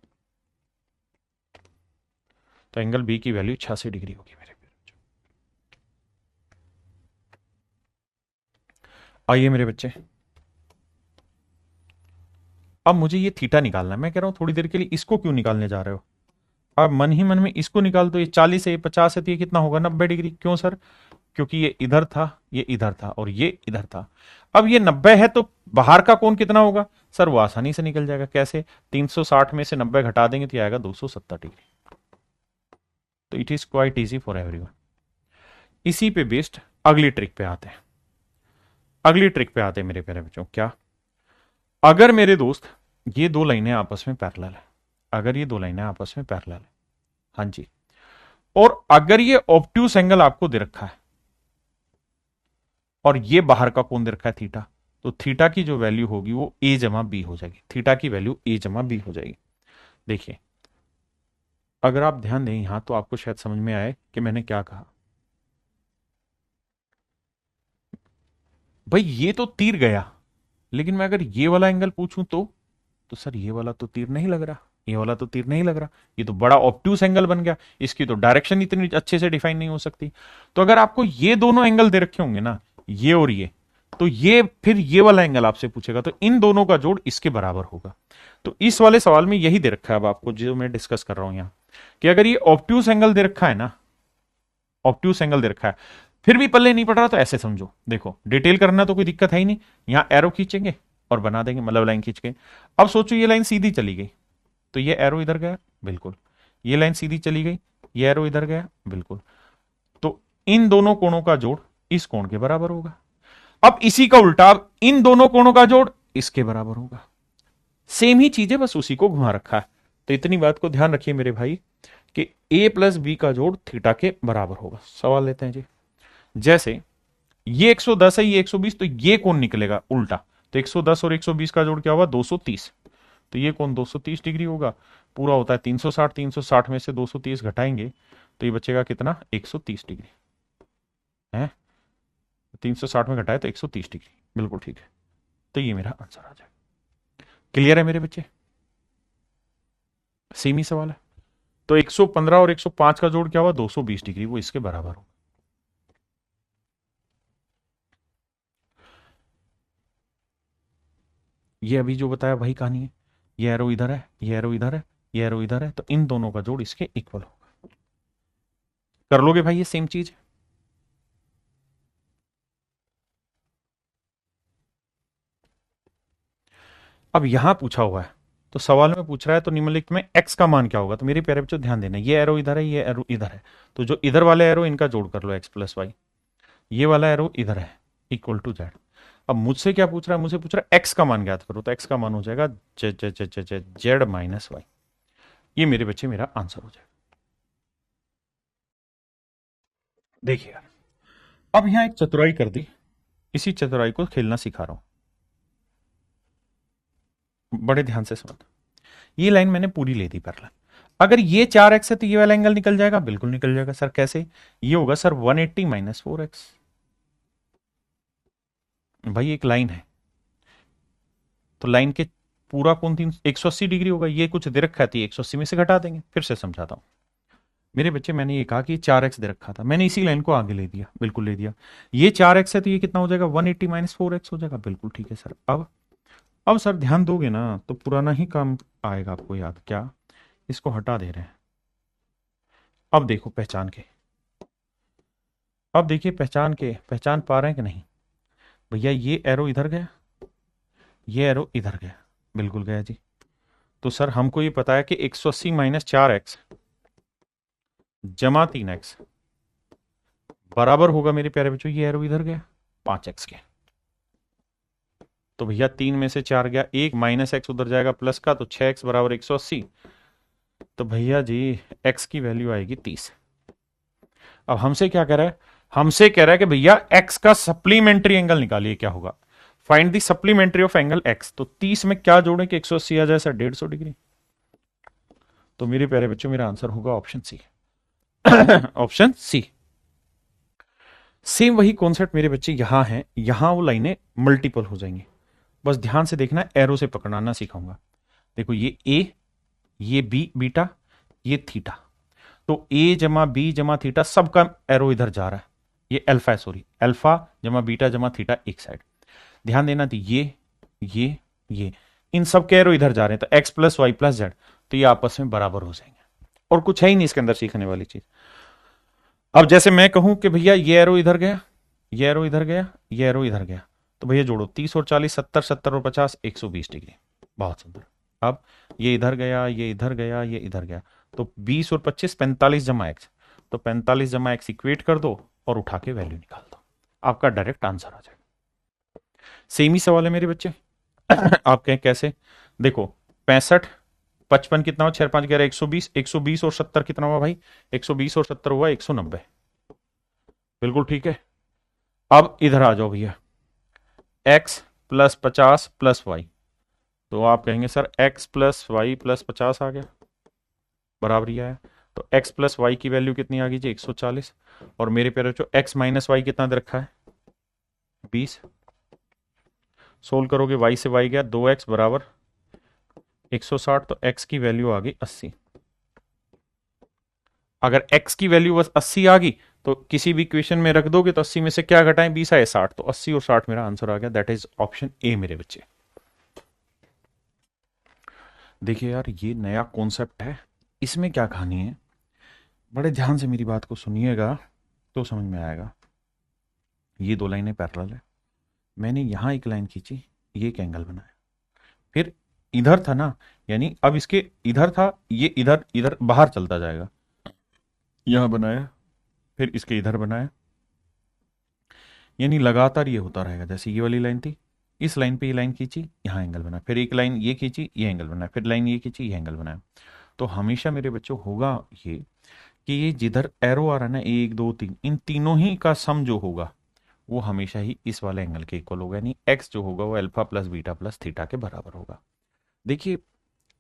तो एंगल बी की वैल्यू 86 डिग्री होगी मेरे प्यारे बच्चों। आइए मेरे बच्चे, अब मुझे ये थीटा निकालना है। मैं कह रहा हूं थोड़ी देर के लिए इसको क्यों निकालने जा रहे हो? आप मन ही मन में इसको निकाल दो। ये 40 है, ये 50 है, तो ये कितना होगा 90 डिग्री। क्यों सर? क्योंकि ये इधर था, ये इधर था और ये इधर था। अब ये 90 है तो बाहर का कोण कितना होगा? सर वो आसानी से निकल जाएगा। कैसे? 360 में से 90 घटा देंगे तो आएगा 270 डिग्री। तो it is quite easy for everyone. इसी पे बेस्ड अगली ट्रिक पे आते हैं। अगली ट्रिक पे आते हैं मेरे प्यारे बच्चों। क्या? अगर मेरे दोस्त ये दो लाइनें आपस में पैरेलल है, अगर ये दो लाइनें आपस में पैरेलल है, हाँ जी, और अगर ये ऑब्ट्यूस एंगल आपको दे रखा है और ये बाहर का कोण दे रखा है थीटा, तो थीटा की जो वैल्यू होगी वो a जमा बी हो जाएगी। थीटा की वैल्यू a जमा बी हो जाएगी। देखिए अगर आप ध्यान दें यहां तो आपको शायद समझ में आए कि मैंने क्या कहा। भाई ये तो तीर गया, लेकिन मैं अगर ये वाला एंगल पूछूं तो सर ये वाला तो तीर नहीं लग रहा, ये वाला तो तीर नहीं लग रहा, ये तो बड़ा ऑब्ट्यूस एंगल बन गया, इसकी तो डायरेक्शन इतनी अच्छे से डिफाइन नहीं हो सकती। तो अगर आपको ये दोनों एंगल दे रखे होंगे ना, ये और ये, तो ये फिर ये वाला एंगल आपसे पूछेगा तो इन दोनों का जोड़ इसके बराबर होगा। तो इस वाले सवाल में यही दे रखा है अब आपको जो मैं डिस्कस कर रहा हूं यहां, कि अगर ये ऑब्ट्यूस एंगल दे रखा है ना, ऑब्ट्यूस एंगल दे रखा है, फिर भी पल्ले नहीं पड़ रहा, तो ऐसे समझो। देखो डिटेल करना तो कोई दिक्कत है ही नहीं, यहां एरो खींचेंगे और बना देंगे, मतलब लाइन खींच के। अब सोचो ये लाइन सीधी चली गई तो ये एरो इधर गया, बिल्कुल। ये लाइन सीधी चली गई, ये एरो इधर गया, बिल्कुल। तो इन दोनों कोणों का जोड़ इस कोण के बराबर होगा। अब इसी का उल्टा, इन दोनों कोणों का जोड़ इसके बराबर होगा। सेम ही चीज है, बस उसी को घुमा रखा है। तो इतनी बात को ध्यान रखिए मेरे भाई कि a प्लस बी का जोड़ थीटा के बराबर होगा। सवाल लेते हैं जी। जैसे ये 110 है, ये 120, तो ये कोण निकलेगा उल्टा। तो 110 और 120 का जोड़ क्या होगा? 230। तो ये कोण 230 डिग्री होगा। पूरा होता है 360, 360 में से 230 घटाएंगे तो ये बचेगा कितना? 130 डिग्री है। 360 में घटाए तो 130 डिग्री, बिल्कुल ठीक है। तो ये मेरा आंसर आ जाएगा। क्लियर है मेरे बच्चे? सेम ही सवाल है। तो 115 और 105 का जोड़ क्या हुआ? 220 डिग्री, वो इसके बराबर हो। ये अभी जो बताया वही कहानी है। ये एरो इधर है, ये एरो इधर है, ये एरो इधर है, तो इन दोनों का जोड़ इसके इक्वल होगा। कर लोगे भाई ये सेम चीज? अब यहां पूछा हुआ है तो सवाल में पूछ रहा है तो निम्नलिखित में x का मान क्या होगा? तो मेरे प्यारे बच्चों ध्यान देना, ये एरो इधर है, ये एरो इधर है, तो जो इधर वाले एरो इनका जोड़ कर लो x प्लस वाई, ये वाला एरो इधर है इक्वल टू जेड। अब मुझसे क्या पूछ रहा है? मुझे पूछ रहा है x का मान ज्ञात करो, तो x का मान हो जाएगा जेड माइनस वाई। ये मेरे बच्चे मेरा आंसर हो जाएगा। देखिए अब यहां एक चतुराई कर दी, इसी चतुराई को खेलना सिखा रहा हूं, बड़े ध्यान से समझ। ये लाइन मैंने पूरी ले दी पैरेलल। अगर ये 4x है तो ये वाला एंगल निकल जाएगा, बिल्कुल निकल जाएगा सर। कैसे? ये होगा सर 180 माइनस 4x। भाई एक लाइन है तो लाइन के पूरा कोण 180 डिग्री होगा। ये कुछ दे रखा थी, 180 में से घटा देंगे। फिर से समझाता हूं मेरे बच्चे, मैंने ये कहा कि 4x दे रखा था, मैंने इसी लाइन को आगे ले दिया, बिल्कुल ले दिया। ये 4x है तो ये कितना हो जाएगा? 180 माइनस 4x हो जाएगा, बिल्कुल ठीक है सर। अब सर ध्यान दोगे ना तो पुराना ही काम आएगा आपको याद। क्या? इसको हटा दे रहे हैं। अब देखो पहचान के, अब देखिए पहचान के, पहचान पा रहे हैं कि नहीं भैया? ये एरो इधर गया, ये एरो इधर गया, बिल्कुल गया जी। तो सर हमको ये पता है कि 180 माइनस 4x जमा 3x बराबर होगा मेरे प्यारे बच्चों, ये एरो इधर गया 5x के। तो भैया 3 में से 4 गया, 1 माइनस एक्स उधर जाएगा प्लस का, तो 6x बराबर 180। तो भैया जी x की वैल्यू आएगी 30। अब हमसे क्या कह रहा है? हमसे कह रहा है कि भैया x का सप्लीमेंट्री एंगल निकालिए, क्या होगा? Find the supplementary of angle x। तो 30 में क्या जोड़े कि 180 आ जाए सर? 150 डिग्री। तो मेरे प्यारे बच्चों मेरा आंसर होगा option C. Option C. Same वही कॉन्सेप्ट मेरे बच्चे यहां है, यहां वो लाइनें मल्टीपल हो जाएंगी। बस ध्यान से देखना, एरो से पकड़ना सिखाऊंगा। देखो ये ए, ये बी बीटा, ये थीटा। तो ए जमा बी जमा थीटा सबका एरो इधर जा रहा है। ये अल्फा है, सॉरी, अल्फा जमा बीटा जमा थीटा एक साइड। ध्यान देना थी ये इन सब के एरो इधर जा रहे हैं, तो X plus Y plus Z, तो ये आपस में बराबर हो जाएंगे। और कुछ है ही नहीं इसके अंदर सीखने वाली चीज। अब जैसे मैं कहूं कि भैया ये एरो इधर गया, ये एरो इधर गया, ये एरो इधर गया, तो भैया जोड़ो 30 और 40, 70, 70 और 50, 120 डिग्री। बहुत सुंदर। अब ये इधर गया, ये इधर गया, ये इधर गया, तो 20 और 25 45 जमा एक्स, तो 45 जमा एक्स इक्वेट कर दो और उठा के वैल्यू निकाल दो, आपका डायरेक्ट आंसर आ जाएगा। सेम ही सवाल है मेरे बच्चे। आप कहें कैसे? देखो 65 55 कितना हुआ? 6 5 11 120, 120 और 70 कितना हुआ भाई? 120 और 70 हुआ 190, बिल्कुल ठीक है। अब इधर आ जाओ भैया, x प्लस 50 प्लस वाई, तो आप कहेंगे sir x plus Y plus 50 आ गया, बराबर ही आया। तो x प्लस वाई की वैल्यू कितनी आ गई जी? 140। और मेरे प्यारे बच्चों x माइनस वाई कितना दे रखा है? 20। सोल्व करोगे, y से y गया, 2x बराबर 160, तो x की वैल्यू आ गई 80। अगर x की वैल्यू बस 80 आ गई तो किसी भी इक्वेशन में रख दोगे तो 80 में से क्या घटाएं? 20 आए 60, तो 80 और 60 मेरा आंसर आ गया। दैट इज ऑप्शन ए मेरे बच्चे। देखिए यार ये नया कॉन्सेप्ट है, इसमें क्या कहानी है, बड़े ध्यान से मेरी बात को सुनिएगा तो समझ में आएगा। ये दो लाइनें पैरेलल है, मैंने यहां एक लाइन खींची, ये एक एंगल बनाया, फिर इधर था ना, यानी अब इसके इधर था, ये इधर इधर बाहर चलता जाएगा, यहां बनाया, फिर इसके इधर बनाया, यानी लगातार ये होता रहेगा। जैसे ये वाली लाइन थी, इस लाइन पे ये लाइन खींची, यहाँ एंगल बनाया, फिर एक लाइन ये खींची, ये एंगल बनाया, फिर लाइन ये खींची, ये एंगल बनाया। तो हमेशा मेरे बच्चों होगा ये कि ये जिधर एरो आ रहा है ना, 1 2 3, इन तीनों ही का सम जो होगा वो हमेशा ही इस वाले एंगल के इक्वल होगा, यानी एक्स जो होगा वो alpha plus beta plus theta के बराबर होगा। देखिए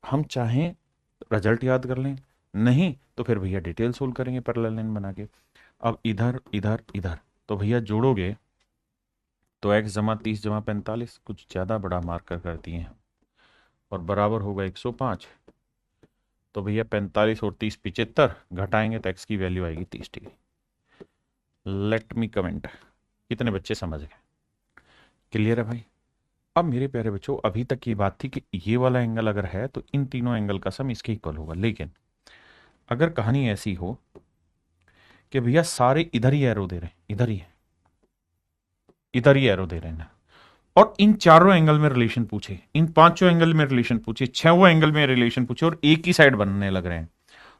हम चाहें रिजल्ट याद कर लें, नहीं तो फिर भैया डिटेल सोल्व करेंगे पैरेलल लाइन बना के। अब इधर इधर इधर, तो भैया जोड़ोगे तो x जमा 30 जमा 45 कुछ ज़्यादा बड़ा मार्कर कर दिए हैं, और बराबर होगा 105। तो भैया 45 और 30 75, घटाएंगे तो x की वैल्यू आएगी 30 डिग्री। लेट मी कमेंट, कितने बच्चे समझ गए? क्लियर है भाई? अब मेरे प्यारे बच्चों अभी तक की बात थी कि ये वाला एंगल अगर है तो इन तीनों एंगल का सम इसके इक्वल होगा, लेकिन अगर कहानी ऐसी हो कि भैया सारे इधर ही एरो दे रहे हैं, इधर ही है, इधर ही एरो दे रहे हैं ना, और इन चारों एंगल में रिलेशन पूछे, इन पांचों एंगल में रिलेशन पूछे, छहों एंगल में रिलेशन पूछे, और एक ही साइड बनने लग रहे हैं,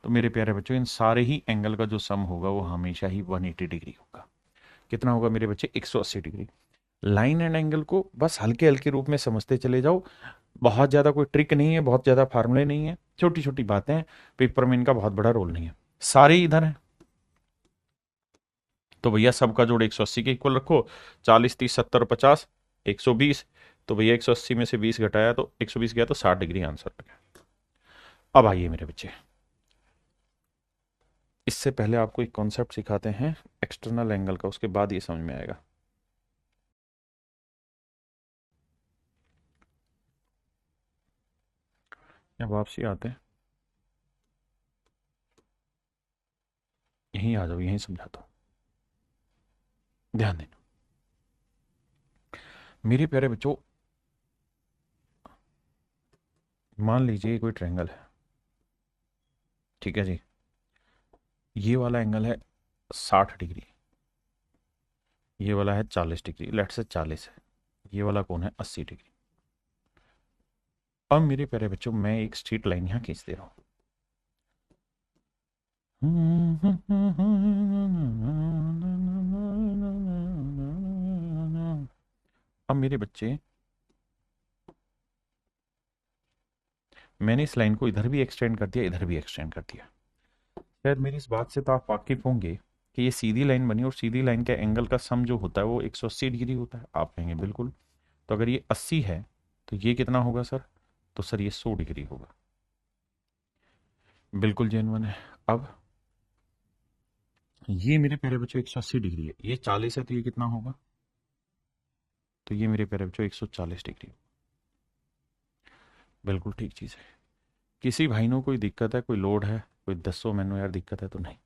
तो मेरे प्यारे बच्चों इन सारे ही एंगल का जो सम होगा वो हमेशा ही 180 डिग्री होगा। कितना होगा मेरे बच्चे? 180 डिग्री। लाइन एंड एंगल को बस हल्के हल्के रूप में समझते चले जाओ, बहुत ज्यादा कोई ट्रिक नहीं है, बहुत ज्यादा फार्मूले नहीं है, छोटी छोटी बातें हैं, पेपर में इनका बहुत बड़ा रोल नहीं है, सारे इधर हैं। तो भैया सबका जोड़ 180 के इक्वल रखो, 40 30 70 50 120। तो भैया 180 में से 20 घटाया तो 120 गया, तो 60 डिग्री आंसर आ गया। अब आइए मेरे बच्चे, इससे पहले आपको एक कॉन्सेप्ट सिखाते हैं एक्सटर्नल एंगल का, उसके बाद ये समझ में आएगा। अब वापसी आते हैं, यहीं आ जाओ, यहीं समझाता हूँ, ध्यान देना मेरे प्यारे बच्चों। मान लीजिए कोई ट्रायंगल है, ठीक है जी, ये वाला एंगल है 60 डिग्री, ये वाला है 40 डिग्री, लेट से 40 है, ये वाला कौन है 80 डिग्री। अब मेरे प्यारे बच्चों मैं एक स्ट्रेट लाइन यहां खींच दे रहा हूं। अब मेरे बच्चे मैंने इस लाइन को इधर भी एक्सटेंड कर दिया, इधर भी एक्सटेंड कर दिया। शायद मेरी इस बात से तो आप वाकिफ होंगे कि ये सीधी लाइन बनी और सीधी लाइन के एंगल का सम जो होता है वो 180 डिग्री होता है। आप कहेंगे बिल्कुल, तो अगर ये 80 है तो ये कितना होगा सर? तो सर ये 100 डिग्री होगा। बिल्कुल जेन्युइन है। अब ये मेरे प्यारे बच्चों 180 डिग्री है, ये 40 है, तो ये कितना होगा? तो ये मेरे प्यारे बच्चों 140 डिग्री। बिल्कुल ठीक चीज़ है। किसी भाई ने कोई दिक्कत है, कोई लोड है, कोई दसो मैनू यार दिक्कत है तो नहीं।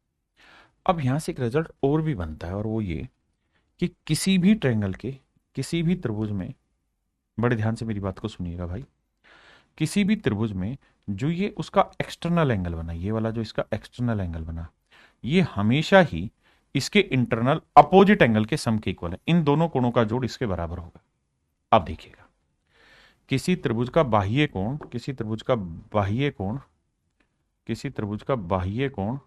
अब यहां से एक रिजल्ट और भी बनता है, और वो ये कि किसी भी ट्रायंगल के किसी भी त्रिभुज में, बड़े ध्यान से मेरी बात को सुनिएगा भाई, किसी भी त्रिभुज में जो ये उसका एक्सटर्नल एंगल बना, ये वाला जो इसका एक्सटर्नल एंगल बना, ये हमेशा ही इसके इंटरनल अपोजिट एंगल के सम के इक्वल है। इन दोनों कोणों का जोड़ इसके बराबर होगा। अब देखिएगा, किसी त्रिभुज का बाह्य कोण, किसी त्रिभुज का बाह्य कोण, किसी त्रिभुज का बाह्य कोण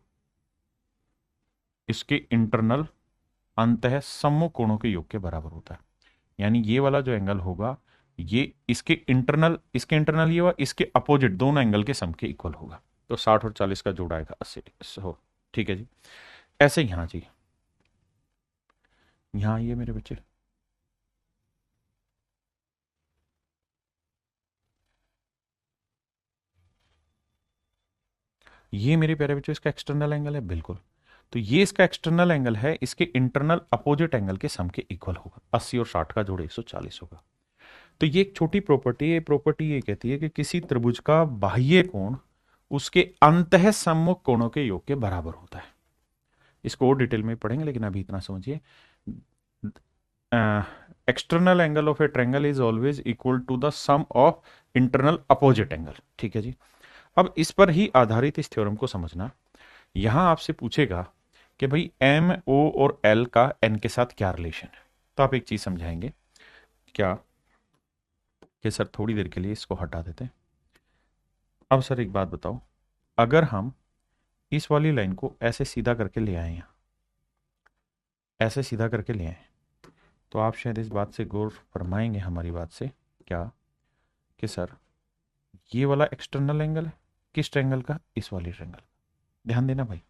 इसके इंटरनल अंतः सम्मुख कोणों के योग के बराबर होता है। यानी ये वाला जो एंगल होगा ये इसके इंटरनल ये हुआ, इसके अपोजिट दोनों एंगल के सम के इक्वल होगा। तो 60 और 40 का जोड़ आएगा 80 हो। ठीक है जी। ऐसे यहां जी, यहां आइए मेरे बच्चे, ये मेरे प्यारे बच्चों इसका एक्सटर्नल एंगल है। बिल्कुल, तो ये इसका एक्सटर्नल एंगल है, इसके इंटरनल अपोजिट एंगल के सम के इक्वल होगा। 80 और 60 का जोड़ 140 होगा। तो ये एक छोटी प्रॉपर्टी है, प्रॉपर्टी ये कहती है कि किसी त्रिभुज का बाह्य कोण उसके अंतः सम्मुख कोणों के योग के बराबर होता है। इसको और डिटेल में पढ़ेंगे, लेकिन अभी इतना समझिए, external angle of a triangle is always equal to the sum of internal opposite angle. ठीक है जी। अब इस पर ही आधारित इस थ्योरम को समझना। यहां आपसे पूछेगा कि भाई एम ओ और एल का एन के साथ क्या रिलेशन है, तो आप एक चीज समझाएंगे क्या कि सर थोड़ी देर के लिए इसको हटा देते हैं। अब सर एक बात बताओ, अगर हम इस वाली लाइन को ऐसे सीधा करके ले आए, यहाँ ऐसे सीधा करके ले आए, तो आप शायद इस बात से गौर फरमाएंगे हमारी बात से क्या कि सर ये वाला एक्सटर्नल एंगल है किस ट्रायंगल का? इस वाले ट्रायंगल। ध्यान देना भाई,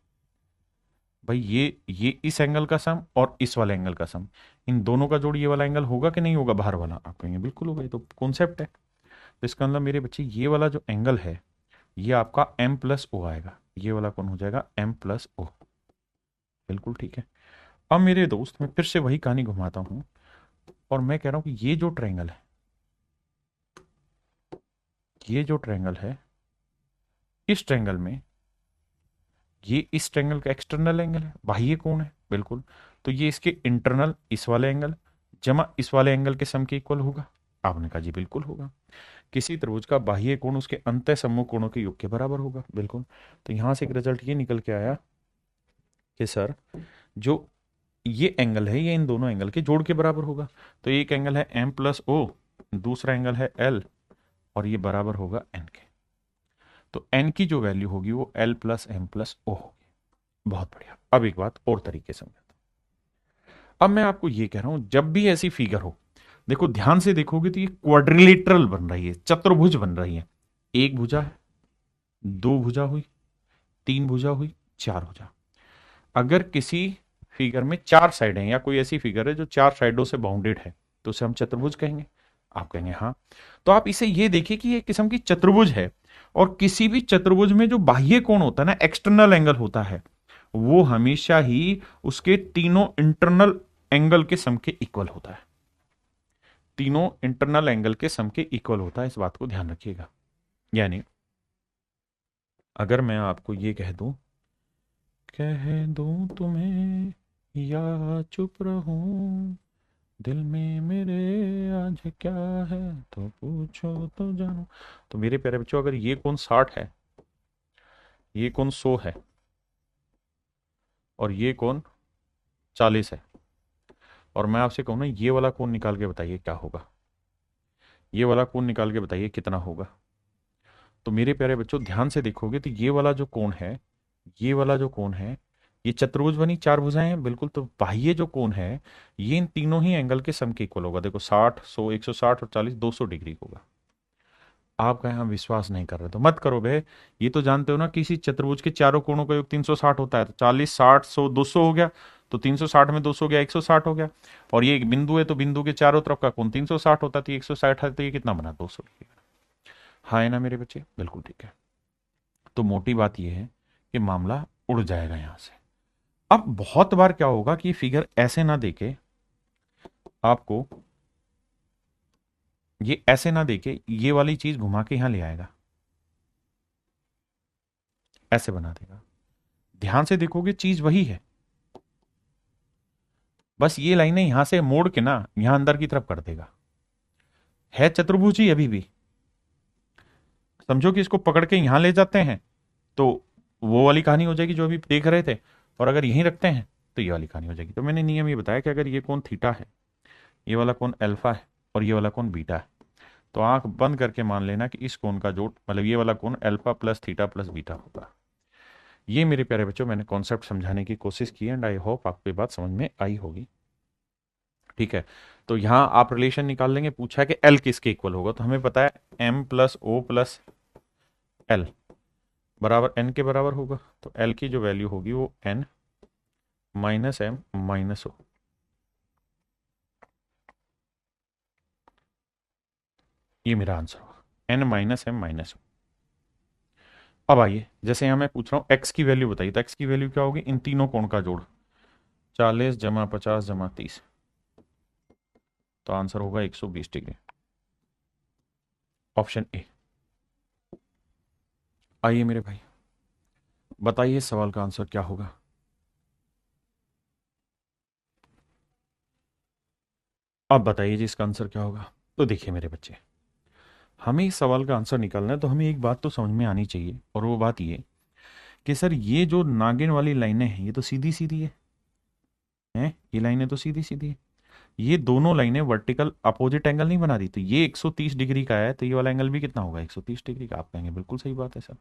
भाई ये इस एंगल का सम और इस वाले एंगल का सम, इन दोनों का जोड़ ये वाला एंगल होगा कि नहीं होगा? बाहर वाला। आप कहेंगे बिल्कुल होगा, ये तो कॉन्सेप्ट है। तो इसका मतलब मेरे बच्चे ये वाला जो एंगल है ये आपका m प्लस ओ आएगा, ये वाला कौन हो जाएगा? m plus O. बिल्कुल ठीक है। अब मेरे दोस्त मैं फिर से वही कहानी घुमाता हूं और मैं कह रहा हूं कि ये जो ट्रायंगल है, ये जो ट्रायंगल है, इस ट्रायंगल में ये इस ट्रायंगल का एक्सटर्नल एंगल है, बाह्य कोण है। बिल्कुल, तो ये इसके इंटरनल इस वाले एंगल जमा इस वाले एंगल के सम के इक्वल होगा। आपने कहा जी बिल्कुल होगा। किसी त्रिभुज का बाह्य कोण उसके अंतः सम्मुख कोणों के योग के बराबर होगा। बिल्कुल, तो यहां से एक रिजल्ट ये निकल के आया कि सर जो ये एंगल है ये इन दोनों एंगल के जोड़ के बराबर होगा। तो एक एंगल है m प्लस ओ, दूसरा एंगल है l, और ये बराबर होगा n के। तो n की जो वैल्यू होगी वो l plus m plus O होगी। बहुत बढ़िया। अब एक बात और तरीके से समझाता हूं। अब मैं आपको ये कह रहा हूं, जब भी ऐसी फिगर हो, देखो ध्यान से देखोगे तो ये क्वाड्रिलेटरल बन रही है, चतुर्भुज बन रही है। एक भुजा है, दो भुजा हुई, तीन भुजा हुई, चार भुजा। अगर किसी फिगर में 4 साइड हैं या कोई ऐसी फिगर है जो 4 साइडों से बाउंडेड है, तो उसे हम चतुर्भुज कहेंगे। आप कहेंगे हाँ। तो आप इसे ये देखिए कि ये किस्म की चतुर्भुज है, और किसी भी चतुर्भुज में जो बाह्य कोण होता है ना, एक्सटर्नल एंगल होता है, वो हमेशा ही उसके तीनों इंटरनल एंगल के सम के इक्वल होता है। तीनों इंटरनल एंगल के सम के इक्वल होता है, इस बात को ध्यान रखिएगा। यानी अगर मैं आपको ये कह दूं तुम्हें या चुप रहूं, दिल में मेरे आज क्या है तो पूछो तो जानो। तो मेरे प्यारे बच्चों, अगर ये कोण 60 है, ये कोण 100 है, और ये कोण 40 है, और मैं आपसे कहूँ ना ये वाला कोण निकाल के बताइए क्या होगा, ये वाला कोण निकाल के बताइए कितना होगा। तो मेरे प्यारे बच्चों ध्यान से देखोगे तो ये वाला जो कोण है, ये वाला जो कोण है, ये चतुर्भुज बनी 4 भुजाएं हैं बिल्कुल। तो बाह्य जो कोण है ये इन तीनों ही एंगल के सम के इक्वल होगा। देखो 60, 100, 160 और 40, 200 डिग्री होगा। आप कहें हम विश्वास नहीं कर रहे तो मत करो बे। ये तो जानते हो ना किसी चतुर्भुज के चारों कोणों का योग 360 होता है। तो 40, 60, 100, 200 हो गया। तो 360 में 200 गया, 160 हो गया। और ये एक बिंदु है तो बिंदु के चारों तरफ का कोण 360 होता है, तो 160 है, तो ये कितना बना 200 डिग्री। हाँ है ना मेरे बच्चे, बिल्कुल ठीक है। तो मोटी बात यह है कि मामला उड़ जाएगा यहां से। अब बहुत बार क्या होगा कि फिगर ऐसे ना देके आपको, ये ऐसे ना देके ये वाली चीज घुमा के यहां ले आएगा, ऐसे बना देगा। ध्यान से देखोगे चीज वही बस ये लाइनें यहां से मोड़ के ना यहां अंदर की तरफ कर देगा। है चतुर्भुज ही अभी भी। समझो कि इसको पकड़ के यहां ले जाते हैं तो वो वाली कहानी हो जाएगी जो अभी देख रहे थे, और अगर यहीं रखते हैं तो ये वाली कहानी हो जाएगी। तो मैंने नियम ये बताया कि अगर ये कोण थीटा है, ये वाला कोण अल्फा है, और ये वाला कोण बीटा है, तो आंख बंद करके मान लेना कि इस कोण का जोड़ मतलब ये वाला कोण alpha plus theta plus beta होगा। ये मेरे प्यारे बच्चों मैंने कॉन्सेप्ट समझाने की कोशिश की एंड आई होप आपको ये बात समझ में आई होगी। ठीक है। तो यहां आप रिलेशन निकाल लेंगे। पूछा है कि एल किसके इक्वल होगा, तो हमें पता है M plus O plus L बराबर एन के बराबर होगा। तो एल की जो वैल्यू होगी वो N minus M minus O. ये मेरा आंसर होगा, N minus M minus O. अब आइए, जैसे यहां मैं पूछ रहा हूं एक्स की वैल्यू बताइए, तो एक्स की वैल्यू क्या होगी, इन तीनों कोण का जोड़ 40 जमा 50 जमा 30, तो आंसर होगा 120 डिग्री, ऑप्शन ए। आइए मेरे भाई बताइए सवाल का आंसर क्या होगा। अब बताइए जी इसका आंसर क्या होगा। तो देखिए मेरे बच्चे, हमें इस सवाल का आंसर निकालना है तो हमें एक बात तो समझ में आनी चाहिए, और वो बात ये कि सर ये जो नागिन वाली लाइनें हैं ये तो सीधी सीधी है, ये लाइनें तो सीधी सीधी है। ये दोनों लाइनें वर्टिकल अपोजिट एंगल नहीं बना रही। तो ये 130 डिग्री का है, तो ये वाला एंगल भी कितना होगा 130 डिग्री का। आप कहेंगे बिल्कुल सही बात है सर।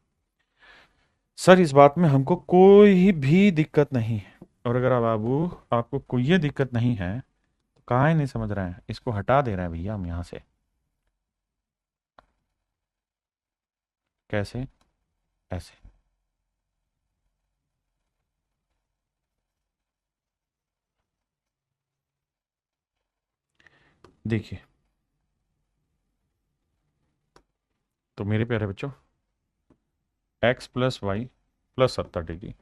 सर इस बात में हमको कोई भी दिक्कत नहीं है, और अगर बाबू आपको कोई ये दिक्कत नहीं है तो कहा नहीं समझ रहे हैं, इसको हटा दे रहे हैं भैया हम यहां से। कैसे, ऐसे। देखिए तो मेरे प्यारे बच्चों, X plus Y plus 70 degree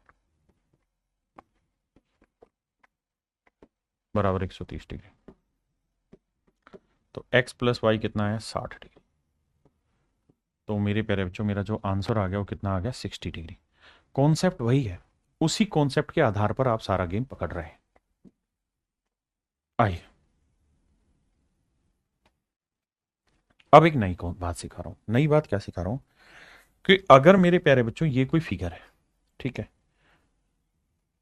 बराबर 130 डिग्री। तो एक्स प्लस वाई कितना है 60 डिग्री। तो मेरे प्यारे बच्चों मेरा जो आंसर आ गया वो कितना आ गया 60 डिग्री। कॉन्सेप्ट वही है, उसी कॉन्सेप्ट के आधार पर आप सारा गेम पकड़ रहे हैं। आइए अब एक नई बात सिखा रहा हूं। नई बात क्या सिखा रहा हूं कि अगर मेरे प्यारे बच्चों ये कोई फिगर है, ठीक है,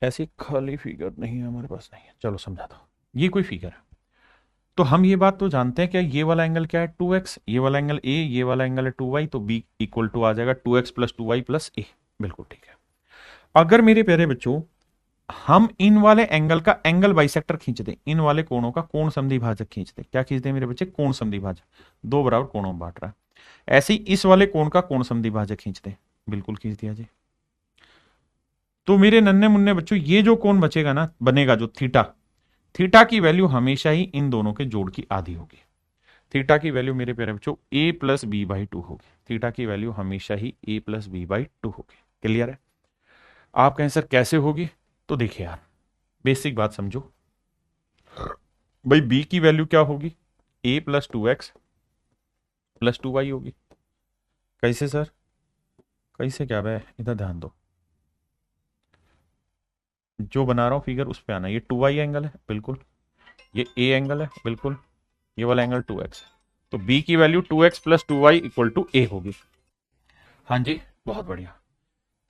ऐसी खाली फिगर नहीं है हमारे पास, नहीं है, चलो समझा दो, ये कोई फिगर है, तो हम ये बात तो जानते हैं कि ये वाला एंगल क्या है 2x, ये वाला एंगल a, ये वाला एंगल है 2y, तो b इक्वल टू आ जाएगा 2x plus 2y plus a। बिल्कुल ठीक है। अगर मेरे प्यारे बच्चों हम इन वाले एंगल का एंगल बाइसेक्टर खींच दें, इन वाले कोणों का कोण संधि भाजक खींच दें, क्या खींच दें मेरे बच्चे, कोण संधि भाजक, दो बराबर कोणों में बांट रहा है। ऐसे ही इस वाले कोण का कोण संधि भाजक खींच दें, बिल्कुल खींच दिया जी। तो मेरे नन्हे मुन्ने बच्चों ये जो कोण बचेगा ना, बनेगा जो थीटा, थीटा की वैल्यू हमेशा ही इन दोनों के जोड़ की आधी होगी। थीटा की वैल्यू मेरे प्यारे बच्चों a plus B by two होगी। थीटा की वैल्यू हमेशा ही a plus B by two होगी। क्लियर है? आप कहें सर कैसे होगी, तो देखिए यार बेसिक बात समझो भाई, b की वैल्यू क्या होगी, a plus two X plus two Y होगी। कैसे सर, कैसे क्या भाई, इधर ध्यान दो, जो बना रहा हूं फिगर उस पे आना। ये टू वाई एंगल है बिल्कुल, ये a एंगल है बिल्कुल, ये वाला एंगल टू एक्स है, तो b की value two X plus two Y equal to a होगी। हाँ जी, बहुत बढ़िया।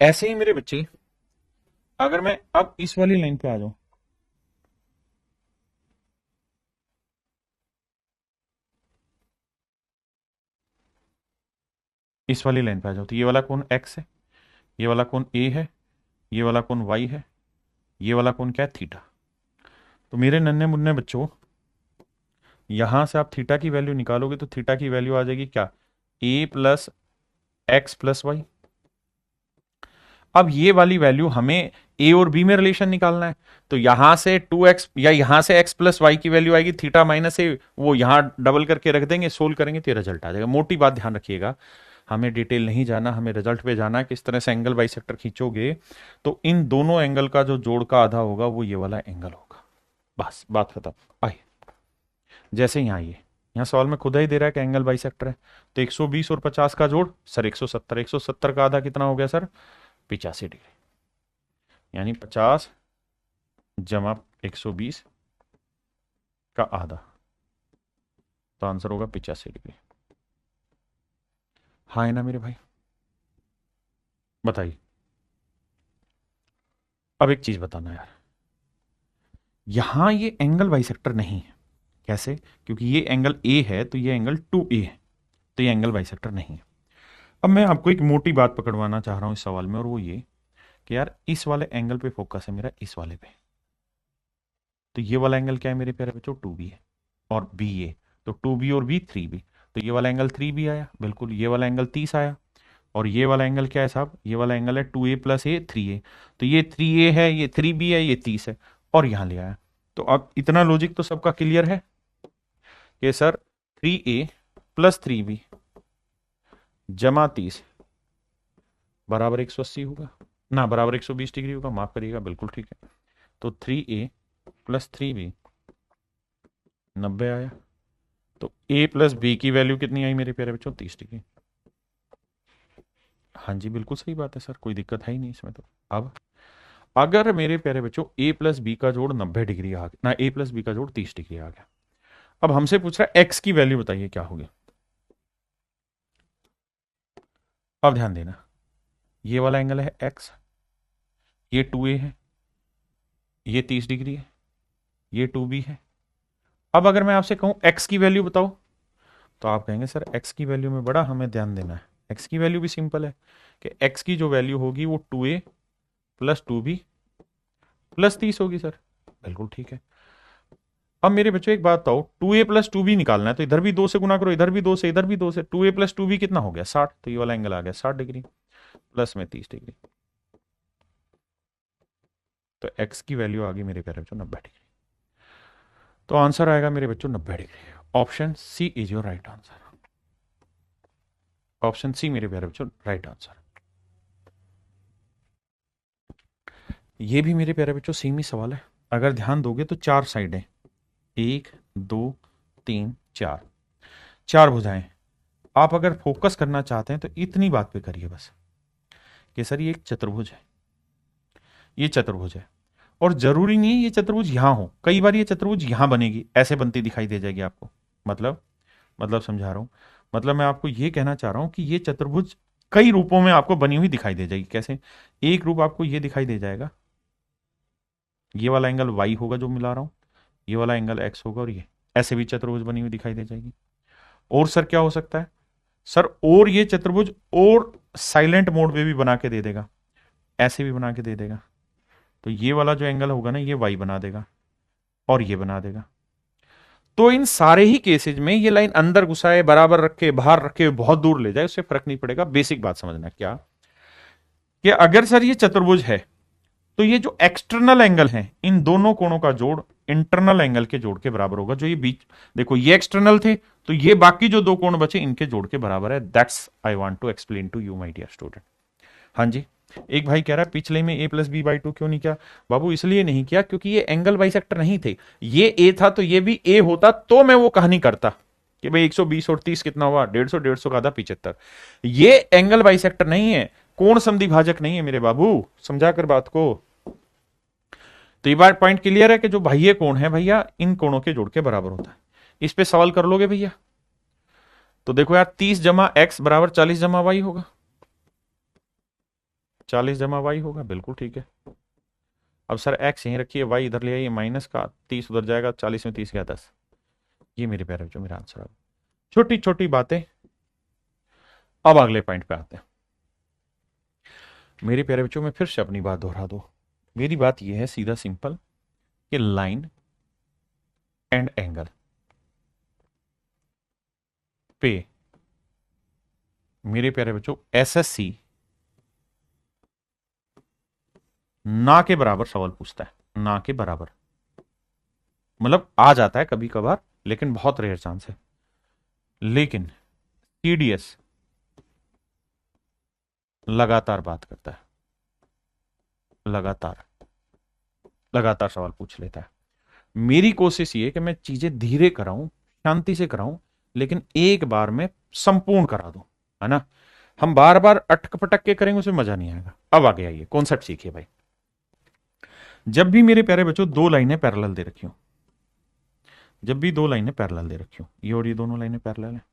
ऐसे ही मेरे बच्चे, अगर मैं अब इस वाली लाइन पे आ जाऊं, इस वाली लाइन पे आ जाओ, तो ये वाला कोण x है, ये वाला कोण a है, ये वाला कोण y है, ये वाला कोण क्या है, थीटा। तो मेरे नन्हे मुन्ने बच्चों, यहां से आप थीटा की वैल्यू निकालोगे तो थीटा की वैल्यू आ जाएगी क्या, a plus X plus Y. अब ये वाली वैल्यू हमें a और b में रिलेशन निकालना है, तो यहां से 2x या यहां से x प्लस वाई की वैल्यू आएगी, थीटा माइनस a, वो यहां डबल करके रख देंगे, सोल्व करेंगे तो रिजल्ट आ जाएगा। मोटी बात ध्यान रखिएगा, हमें डिटेल नहीं जाना, हमें रिजल्ट पे जाना है। किस तरह से एंगल बाइसेक्टर खींचोगे तो इन दोनों एंगल का जो जोड़ का आधा होगा वो ये वाला एंगल होगा, बस बात खत्म। आइए, जैसे यहाँ आइए, यहाँ सवाल में खुदा ही दे रहा है कि एंगल बाइसेक्टर है, तो 120 और 50 का जोड़ सर 170, 170 का आधा कितना हो गया सर, 85 डिग्री, यानी 50 जमा 120 का आधा, तो आंसर होगा 85 डिग्री। हाँ है ना मेरे भाई, बताइए। अब एक चीज बताना यार, यहां ये एंगल बाइसेक्टर नहीं है। कैसे? क्योंकि ये एंगल ए है तो ये एंगल 2a है, तो ये एंगल बाइसेक्टर नहीं है। अब मैं आपको एक मोटी बात पकड़वाना चाह रहा हूं इस सवाल में, और वो ये कि यार इस वाले एंगल पे फोकस है मेरा, इस वाले पे, तो ये वाला एंगल क्या है मेरे प्यारे बच्चों, 2b है, और b ए, तो 2b और b 3b, तो ये वाला एंगल 3b आया बिल्कुल, ये वाला एंगल 30 आया, और ये वाला एंगल क्या है साहब, ये वाला एंगल है 2a प्लस ए 3a, तो ये 3a है, ये 3b है, ये 30 है, और यहां ले आया। तो अब इतना लॉजिक तो सबका क्लियर है कि सर 3a प्लस 3b जमा 30 बराबर 180 होगा ना, बराबर 120 डिग्री होगा, माफ करिएगा, बिल्कुल ठीक है। तो 3a प्लस 3b 90 आया, तो a प्लस b की वैल्यू कितनी आई मेरे प्यारे बच्चों, 30 डिग्री। हाँ जी बिल्कुल सही बात है सर, कोई दिक्कत है ही नहीं इसमें। तो अब अगर मेरे प्यारे बच्चों a प्लस बी का जोड़ 90 डिग्री आ गया ना, a प्लस बी का जोड़ 30 डिग्री आ गया, अब हमसे पूछ रहा है x की वैल्यू बताइए क्या होगी। अब ध्यान देना, ये वाला एंगल है x, ये 2a है, ये 30 डिग्री है, ये 2b है। अब अगर मैं आपसे कहूं x की वैल्यू बताओ, तो आप कहेंगे सर x की वैल्यू में बड़ा हमें ध्यान देना है। x की वैल्यू भी सिंपल है कि x की जो वैल्यू होगी वो 2a प्लस 2b प्लस 30 होगी सर, बिल्कुल ठीक है। अब मेरे बच्चों एक बात बताओ, 2a प्लस 2b निकालना है, तो इधर भी 2 से गुना करो, इधर भी 2 से, इधर भी 2 से, 2a प्लस 2b कितना हो गया 60, तो ये वाला एंगल आ गया 60 डिग्री, प्लस में 30 डिग्री, तो x की वैल्यू आ गई मेरे प्यारे बच्चों 90 डिग्री। तो आंसर आएगा मेरे बच्चों 90 डिग्री। Option C is your right answer, option C मेरे प्यारे बच्चों राइट आंसर। ये भी मेरे प्यारे बच्चों सेम ही सवाल है, अगर ध्यान दोगे तो 4 साइडें, 1 2 3 4, 4 भुजाएं। आप अगर फोकस करना चाहते हैं तो इतनी बात पे करिए बस कि सर ये एक चतुर्भुज है, ये चतुर्भुज है, और जरूरी नहीं है ये चतुर्भुज यहां हो, कई बार ये चतुर्भुज यहां बनेगी, ऐसे बनती दिखाई दे जाएगी आपको। मतलब समझा रहा हूं, मतलब मैं आपको ये कहना चाह रहा हूं कि ये चतुर्भुज कई रूपों में आपको बनी हुई दिखाई दे जाएगी। कैसे? एक रूप आपको ये दिखाई दे जाएगा, ये वाला एंगल y होगा जो मिला रहा हूं, ये वाला एंगल x होगा, और ये ऐसे भी चतुर्भुज बनी हुई दिखाई दे जाएगी। और सर क्या हो सकता है सर, और ये चतुर्भुज और साइलेंट मोड में भी बना के दे देगा, ऐसे भी बना के दे देगा, तो ये वाला जो एंगल होगा ना ये y बना देगा, और ये बना देगा। तो इन सारे ही केसेज में ये लाइन अंदर घुसाए, बराबर रखे, बाहर रखे, बहुत दूर ले जाए, उससे फर्क नहीं पड़ेगा। बेसिक बात समझना क्या कि अगर सर ये चतुर्भुज है तो ये जो एक्सटर्नल एंगल है इन दोनों कोणों का जोड़ इंटरनल एंगल के जोड़ के बराबर होगा। जो ये बीच, देखो ये एक्सटर्नल थे, तो ये बाकी जो दो कोण बचे इनके जोड़ के बराबर है। That's I want to explain to you my dear student. हाँ जी, एक भाई कह रहा है पिछले में a+b/2 क्यों नहीं किया? बाबू इसलिए नहीं किया क्योंकि ये एंगल बाइसेक्टर नहीं थे। ये a था तो ये भी a होता तो मैं वो कहानी करता कि भाई 120 और 30 कितना हुआ, 150, 150 का आधा 75। ये एंगल बाइसेक्टर नहीं है, कोण संधिभाजक नहीं है मेरे बाबू, समझा कर बात को। तो ये बात पॉइंट क्लियर है कि जो बाह्य कोण है भैया इन कोणों के जोड़ के बराबर होता है। इस पे सवाल कर लोगे भैया? तो देखो यार 30 जमा एक्स बराबर 40 जमा वाई होगा, 40 जमा वाई होगा, बिल्कुल ठीक है। अब सर एक्स यहीं रखिए, वाई इधर ले आइए, माइनस का 30 उधर जाएगा, 40 में 30 गया 10। ये मेरे प्यारे बच्चों मेरा आंसर है। छोटी छोटी बातें। अब अगले पॉइंट पे आते हैं। मेरे प्यारे बच्चों में फिर से अपनी बात दोहरा दो। मेरी बात यह है सीधा सिंपल कि लाइन एंड एंगल पे मेरे प्यारे बच्चों एसएससी ना के बराबर सवाल पूछता है, ना के बराबर। मतलब आ जाता है कभी कभार, लेकिन बहुत रेयर चांस है। लेकिन सीडीएस लगातार बात करता है, लगातार लगातार सवाल पूछ लेता है। मेरी कोशिश ये है कि मैं चीजें धीरे कराऊं, शांति से कराऊं, लेकिन एक बार में संपूर्ण करा दूं, है ना। हम बार बार अटक पटक के करेंगे उसमें मजा नहीं आएगा। अब आ गया ये कॉन्सेप्ट सीखिए भाई। जब भी मेरे प्यारे बच्चों दो लाइनें पैरेलल दे रखी हो, जब भी दो लाइनें पैरेलल दे रखी हो, ये और ये दोनों लाइनें पैरेलल हैं,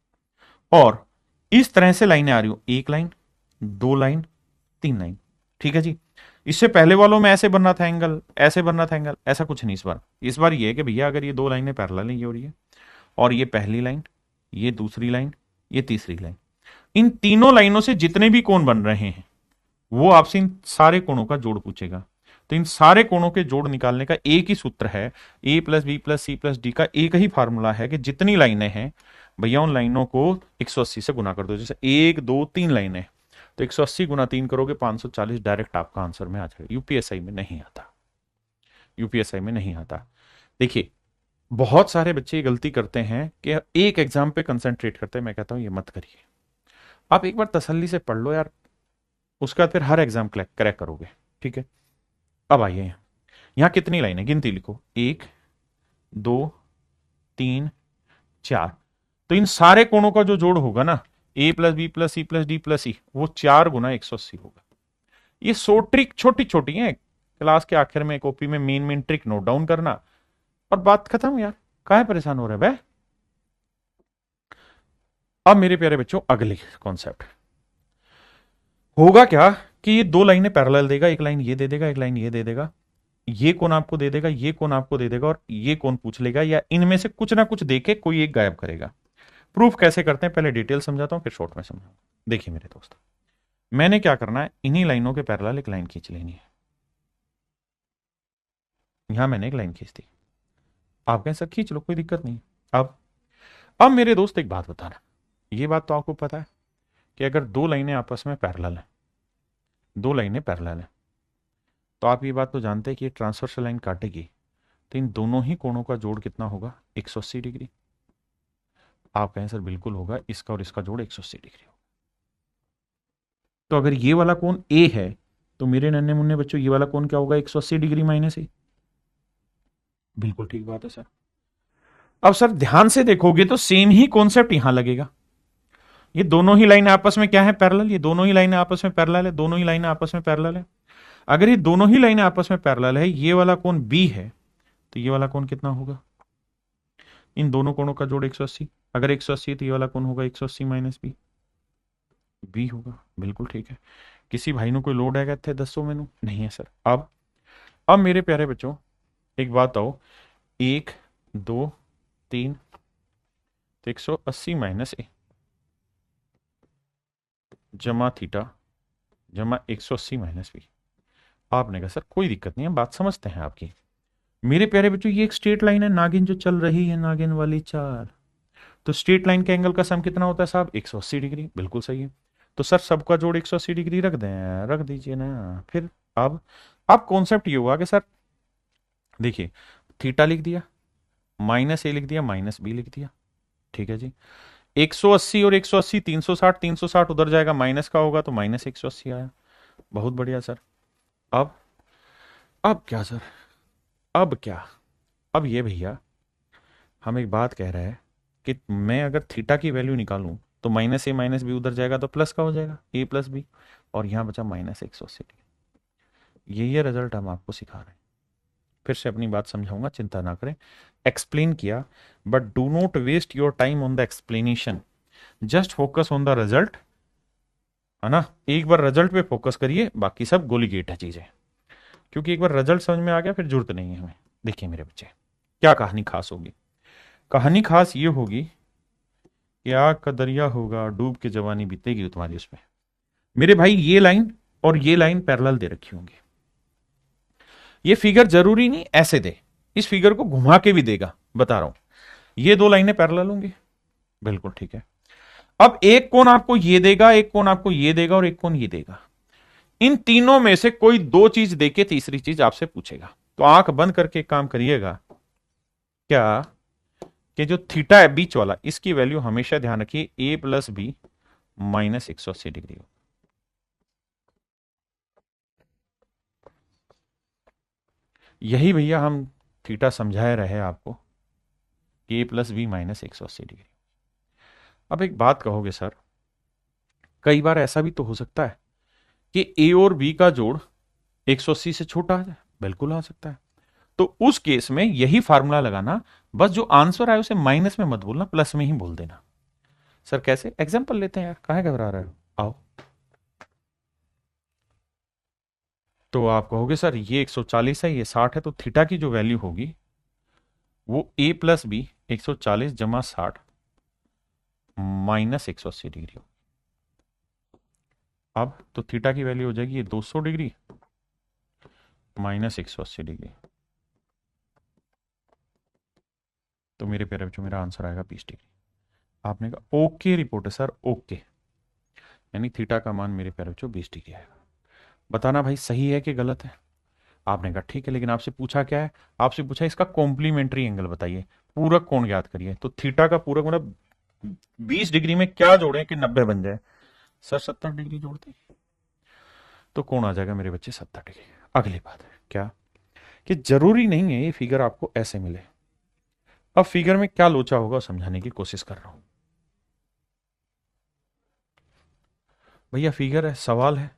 और इस तरह से लाइनें आ रही हो, एक लाइन, दो लाइन, तीन लाइन, ठीक है जी। इससे पहले वालों में ऐसे बनना था एंगल, ऐसे बनना था एंगल, ऐसा कुछ नहीं। इस बार ये है कि भैया अगर ये दो लाइनें पैरेलल हैं, ये और ये पहली लाइन, ये दूसरी लाइन, ये तीसरी लाइन, इन तीनों लाइनों से जितने भी कोण बन रहे हैं वो आपसे इन सारे कोणों का जोड़ पूछेगा। तो इन सारे कोणों के जोड़ निकालने का एक ही सूत्र है, a+b+c+d का एक ही फार्मूला है कि जितनी लाइनें हैं भैया उन लाइनों को 180 से गुना कर दो। जैसे 1 2 3 लाइनें, तो 180 गुना 3 करोगे 540, डायरेक्ट आपका आंसर में आ जाएगा। यूपीएसआई में नहीं आता, यूपीएसआई में नहीं आता। देखिए बहुत सारे बच्चे ये गलती करते हैं कि एक एग्जाम पे कंसंट्रेट करते हैं। मैं कहता हूं ये मत करिए, आप एक बार तसल्ली से पढ़ लो यार, उसके बाद फिर हर एग्जाम क्रैक करोगे, ठीक है। अब आइए यहां कितनी लाइनें, गिनती लिखो, 1 2 3 4। तो इन सारे कोणों का जो जोड़ होगा ना, a+b+c+d+e, वो 4 गुना 180 होगा। ये 100 ट्रिक छोटी छोटी है, क्लास के आखिर में कॉपी में main main trick note down करना और बात खत्म यार। काहे परेशान हो रहे बे? अब मेरे प्यारे बच्चों अगले कॉन्सेप्ट होगा क्या कि ये दो लाइनें पैरेलल देगा, एक लाइन ये दे देगा, एक लाइन ये दे देगा, ये कौन आपको दे देगा, ये कौन आपको दे देगा, और ये कौन पूछ लेगा, या इनमें से कुछ ना कुछ देके कोई एक गायब करेगा। प्रूफ कैसे करते हैं पहले डिटेल समझाता हूं, फिर शॉर्ट में समझाऊंगा। देखिए मेरे दोस्त, मैंने क्या करना है, इन्हीं लाइनों के पैरेलल एक लाइन खींच लेनी है। यहां मैंने एक लाइन खींच दी, आप कहें सर खींच लो कोई दिक्कत नहीं। अब मेरे दोस्त एक बात बताना, ये बात तो आपको पता है कि अगर दो लाइनें आपस में पैरेलल हैं, दो लाइनें पैरेलल हैं, तो आप ये बात तो जानते हैं कि ये ट्रांसवर्सल लाइन काटेगी तो इन दोनों ही कोणों का जोड़ कितना होगा, 180 डिग्री। आप कहें सर बिल्कुल होगा, इसका और इसका जोड़ 180 डिग्री होगा। तो अगर ये वाला कोण ए है तो मेरे नन्हे मुन्ने बच्चों ये वाला कोण क्या होगा, 180 डिग्री माइनस ए। बिल्कुल ठीक बात है सर। अब सर ध्यान से देखोगे तो सेम ही कॉन्सेप्ट यहां लगेगा। ये दोनों ही लाइनें आपस में क्या है, पैरेलल। ये दोनों ही लाइनें आपस में पैरेलल है, दोनों ही लाइनें आपस में पैरेलल है। अगर ये दोनों ही लाइनें आपस में पैरेलल है, ये वाला कोण बी है, तो ये वाला कोण कितना होगा, इन दोनों कोणों का जोड़ 180। अगर 180 तो ये वाला कोण होगा 180 माइनस बी, बी होगा। बिल्कुल ठीक है। किसी भाई ने कोई लोड है थे 10 मेनू नहीं है सर। अब मेरे प्यारे बच्चों एक बात आओ, 1 2 3 तो 180 माइनस ए जमा थीटा जमा 180 माइनस बी। आपने कहा सर कोई दिक्कत नहीं है, बात समझते हैं आपकी। मेरे प्यारे बच्चों ये एक स्ट्रेट लाइन है, नागिन जो चल रही है, नागिन वाली चाल। तो स्ट्रेट लाइन के एंगल का सम कितना होता है साहब, 180 डिग्री। बिल्कुल सही है। तो सर सबका जोड़ 180 डिग्री रख दें, रख दीजिए ना। फिर अब अब कॉन्सेप्ट ये हुआ कि सर देखिए, थीटा लिख दिया, माइनस ए लिख दिया, माइनस बी लिख दिया, ठीक है जी। 180 और 180, 360, 360 उधर जाएगा, माइनस का होगा तो माइनस 180 आया। बहुत बढ़िया सर। अब अब क्या सर, अब क्या, अब ये भैया हम एक बात कह रहे हैं कि मैं अगर थीटा की वैल्यू निकालूं तो माइनस ए माइनस बी उधर जाएगा तो प्लस का हो जाएगा, ए प्लस बी, और यहां बचा माइनस 180 डिग्री। यही रिजल्ट हम आपको सिखा रहे हैं। फिर से अपनी बात समझाऊंगा, चिंता ना करें। एक्सप्लेन किया, but do not waste your time on the explanation, just focus on the result, है ना। एक बार रिजल्ट पे फोकस करिए, बाकी सब गोली गेट है चीजें, क्योंकि एक बार रिजल्ट समझ में आ गया फिर जरूरत नहीं है हमें। देखिए मेरे बच्चे, क्या कहानी खास होगी? कहानी खास ये होगी कि आग का दरिया होगा, डूब के जवानी बीतेगी तुम्हारी उसमें। मेरे भाई ये लाइन और ये लाइन पैरेलल दे रखी होंगी। ये फिगर जरूरी नहीं ऐसे दे, इस फिगर को घुमा के भी देगा, बता रहा हूं। ये दो लाइनें पैरेलल होंगी, बिल्कुल ठीक है। अब एक कोण आपको ये देगा, एक कोण आपको ये देगा, और एक कोण ये देगा। इन तीनों में से कोई दो चीज देके तीसरी चीज आपसे पूछेगा, तो आंख बंद करके काम करिएगा। क्या कि जो थीटा है बीच वाला, इसकी वैल्यू हमेशा ध्यान रखिए ए प्लस बी माइनस 180 डिग्री हो। यही भैया हम थीटा समझाए रहे आपको, ए प्लस बी माइनस 180 डिग्री। अब एक बात कहोगे सर, कई बार ऐसा भी तो हो सकता है कि ए और बी का जोड़ 180 से छोटा आ जाए। बिल्कुल आ सकता है। तो उस केस में यही फार्मूला लगाना, बस जो आंसर आए उसे माइनस में मत बोलना, प्लस में ही बोल देना। सर कैसे? एग्जांपल लेते हैं यार, काहे घबरा रहे हो, आओ। तो आप कहोगे सर ये 140 है, ये 60 है, तो थीटा की जो वैल्यू होगी वो ए प्लस बी 140 जमा 60 माइनस 180 डिग्री हो। अब तो थीटा की वैल्यू हो जाएगी ये 200 डिग्री माइनस 180 डिग्री। तो मेरे प्यारे बच्चों, मेरा आंसर आएगा 20 डिग्री। आपने कहा ओके रिपोर्ट है सर, ओके, यानी थीटा का मान मेरे प्यारे बच्चों 20 डिग्री आएगा। बताना भाई सही है कि गलत है। आपने कहा ठीक है, लेकिन आपसे पूछा क्या है? आपसे पूछा इसका कॉम्प्लीमेंट्री एंगल बताइए, पूरक कोण ज्ञात करिए। तो थीटा का पूरक मतलब 20 डिग्री में क्या जोड़े कि 90 बन जाए? सर 70 डिग्री जोड़ते तो कोण आ जाएगा मेरे बच्चे 70 डिग्री। अगली बात है क्या, कि जरूरी नहीं है ये फिगर आपको ऐसे मिले। अब फिगर में क्या लोचा होगा समझाने की कोशिश कर रहा हूं भैया। फिगर है, सवाल है।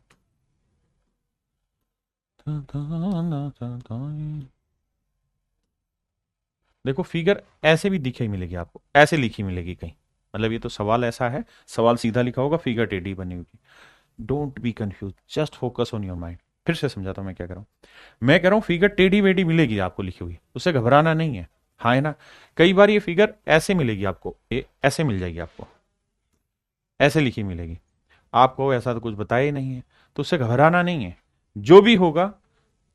देखो फिगर ऐसे भी दिखी मिलेगी आपको, ऐसे लिखी मिलेगी कहीं, मतलब ये तो सवाल ऐसा है, सवाल सीधा लिखा होगा, फिगर टेढ़ी बनी होगी। Don't be confuse, just focus on your mind. फिर से समझाता हूं मैं क्या कर रहा हूं। मैं कह रहा हूं फिगर टेढ़ी मेढ़ी मिलेगी आपको लिखी हुई, उससे घबराना नहीं है। हाँ है ना। कई बार ये फिगर ऐसे मिलेगी आपको, ये ऐसे मिल जाएगी आपको, ऐसे लिखी मिलेगी आपको, ऐसा तो कुछ बताया ही नहीं है, तो उससे घबराना नहीं है। जो भी होगा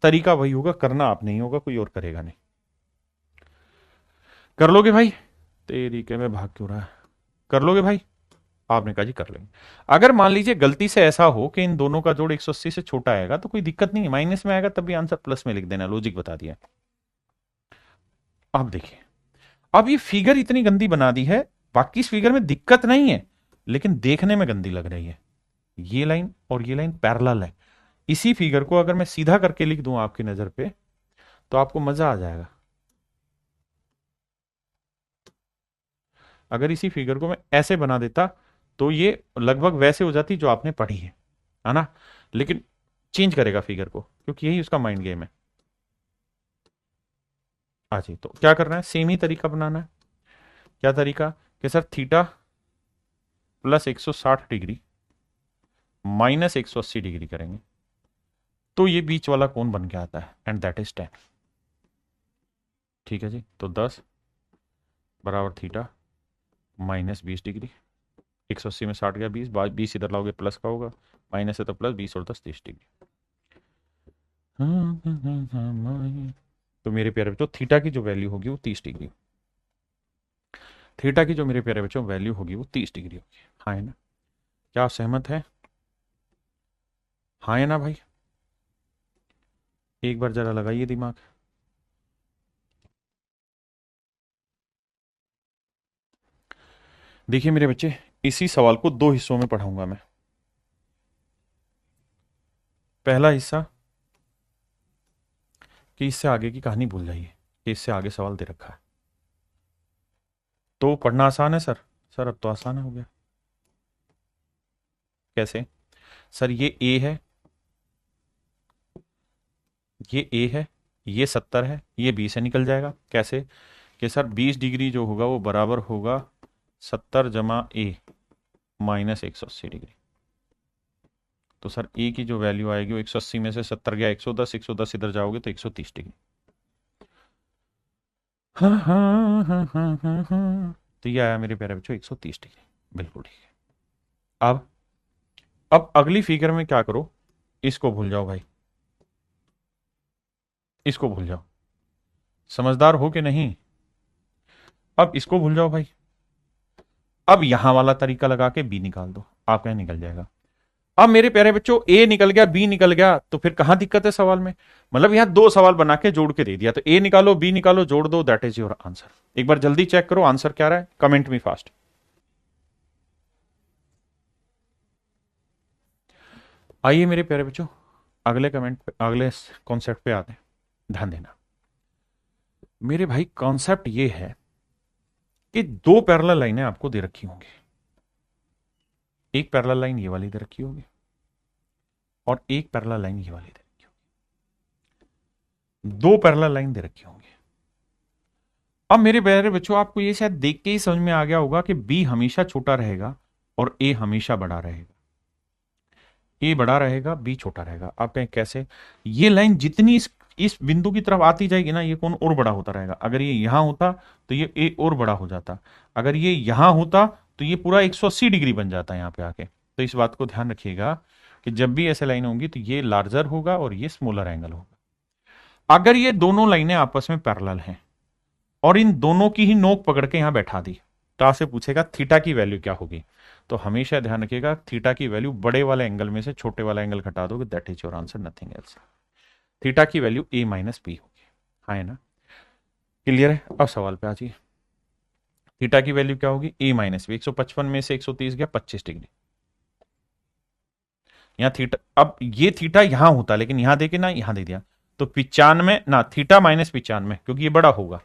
तरीका वही होगा, करना आप नहीं होगा, कोई और करेगा नहीं। कर लोगे भाई? तेरी के में भाग क्यों रहा है? कर लोगे भाई? आपने कहा जी कर लेंगे। अगर मान लीजिए गलती से ऐसा हो कि इन दोनों का जोड़ 180 से छोटा आएगा तो कोई दिक्कत नहीं है, माइनस में आएगा तब भी आंसर प्लस में लिख देना, लॉजिक बता दिया। अब देखिए, अब ये फिगर इतनी गंदी बना दी है, बाकी इस फिगर में दिक्कत नहीं है, लेकिन देखने में गंदी लग रही है। ये लाइन और ये लाइन पैरेलल है। इसी फिगर को अगर मैं सीधा करके लिख दूं आपकी नजर पे तो आपको मजा आ जाएगा। अगर इसी फिगर को मैं ऐसे बना देता तो ये लगभग वैसे हो जाती जो आपने पढ़ी है ना। लेकिन चेंज करेगा फिगर को, क्योंकि यही उसका माइंड गेम है। जी, तो क्या करना है, सेम ही तरीका बनाना है। क्या तरीका? कि sir theta plus 160 degree minus 180 degree करेंगे तो ये बीच वाला कोण बन के आता है, एंड दैट इज 10। ठीक है जी, तो 10 बराबर थीटा माइनस 20 डिग्री। 180 में 60 गया 20, 20 इधर लाओगे प्लस का होगा, माइनस है तो प्लस, 20 और 10 30 डिग्री। तो मेरे प्यारे बच्चों थीटा की जो वैल्यू होगी वो 30 डिग्री। थीटा की जो मेरे प्यारे बच्चों वैल्यू होगी वो 30 डिग्री होगी। हाँ है ना? क्या आप सहमत है? हाँ है ना भाई? एक बार जरा लगाइए दिमाग। देखिए मेरे बच्चे, इसी सवाल को दो हिस्सों में पढ़ाऊंगा मैं। पहला हिस्सा कि इससे आगे की कहानी भूल जाइए कि इससे आगे सवाल दे रखा है। तो पढ़ना आसान है सर? सर अब तो आसान हो गया। कैसे? सर ये ए है, ये ए है, ये 70 है, ये 20 से निकल जाएगा। कैसे? कि सर 20 डिग्री जो होगा वो बराबर होगा 70 जमा ए माइनस 180 डिग्री। तो सर ए की जो वैल्यू आएगी वो 180 में से 70 गया 110, 110 इधर जाओगे तो 130 डिग्री। हाँ हाँ हाँ हाँ हाँ हाँ। तो ये आया मेरे प्यारे बच्चों 130 डिग्री। बिल्कुल ठीक है। अब अगली फिगर में क्या करो, इसको भूल जाओ भाई, इसको भूल जाओ। समझदार हो कि नहीं? अब इसको भूल जाओ भाई। अब यहां वाला तरीका लगा के बी निकाल दो, आपका यहां निकल जाएगा। अब मेरे प्यारे बच्चों ए निकल गया, बी निकल गया, तो फिर कहां दिक्कत है सवाल में? मतलब यहां दो सवाल बना के जोड़ के दे दिया, तो ए निकालो बी निकालो जोड़ दो, दैट इज योर आंसर। एक बार जल्दी चेक करो आंसर क्या रहा है, कमेंट में फास्ट। आइए मेरे प्यारे बच्चों, अगले कमेंट पे, अगले कॉन्सेप्ट पे आते हैं। ध्यान देना मेरे भाई, कॉन्सेप्ट ये है कि दो पैरेलल लाइनें आपको दे रखी होंगी। एक पैरेलल लाइन ये वाली दे रखी होगी और एक पैरेलल लाइन ये वाली दे रखी होगी। दो पैरेलल लाइन दे रखी होंगी। अब मेरे प्यारे बच्चों, आपको ये शायद देख के ही समझ में आ गया होगा कि बी हमेशा छोटा रहेगा और ए हमेशा बड़ा रहेगा। ए बड़ा रहेगा, बी छोटा रहेगा। आप कहें कैसे? ये लाइन जितनी इस बिंदु की तरफ आती जाएगी ना, ये कोण और बड़ा होता रहेगा। अगर ये यहां होता तो ये ए और बड़ा हो जाता, अगर ये यहां होता तो ये पूरा 180 डिग्री बन जाता यहां पे आके। तो इस बात को ध्यान रखिएगा कि जब भी ऐसे लाइन होंगी तो ये लार्जर होगा और ये स्मॉलर एंगल होगा। अगर ये दोनों लाइनें आपस में पैरेलल हैं और इन दोनों की ही नोक पकड़ के यहां बैठा दी, तो आपसे पूछेगा थीटा की वैल्यू क्या होगी। तो हमेशा ध्यान रखिएगा, थीटा की वैल्यू बड़े वाले एंगल में से छोटे वाला एंगल घटा दोगे, that is your answer, nothing else. Theta की वैल्यू ए माइनस बी होगी। हाँ है ना? क्लियर है? अब सवाल पे आ जाइए। थीटा की वैल्यू क्या होगी? ए माइनस बी। 155 में से 130 गया 25 डिग्री। यहाँ थीटा, अब ये थीटा यहां होता लेकिन यहां देखे ना, यहां दे दिया, तो 95 ना, थीटा माइनस 95 क्योंकि ये बड़ा होगा,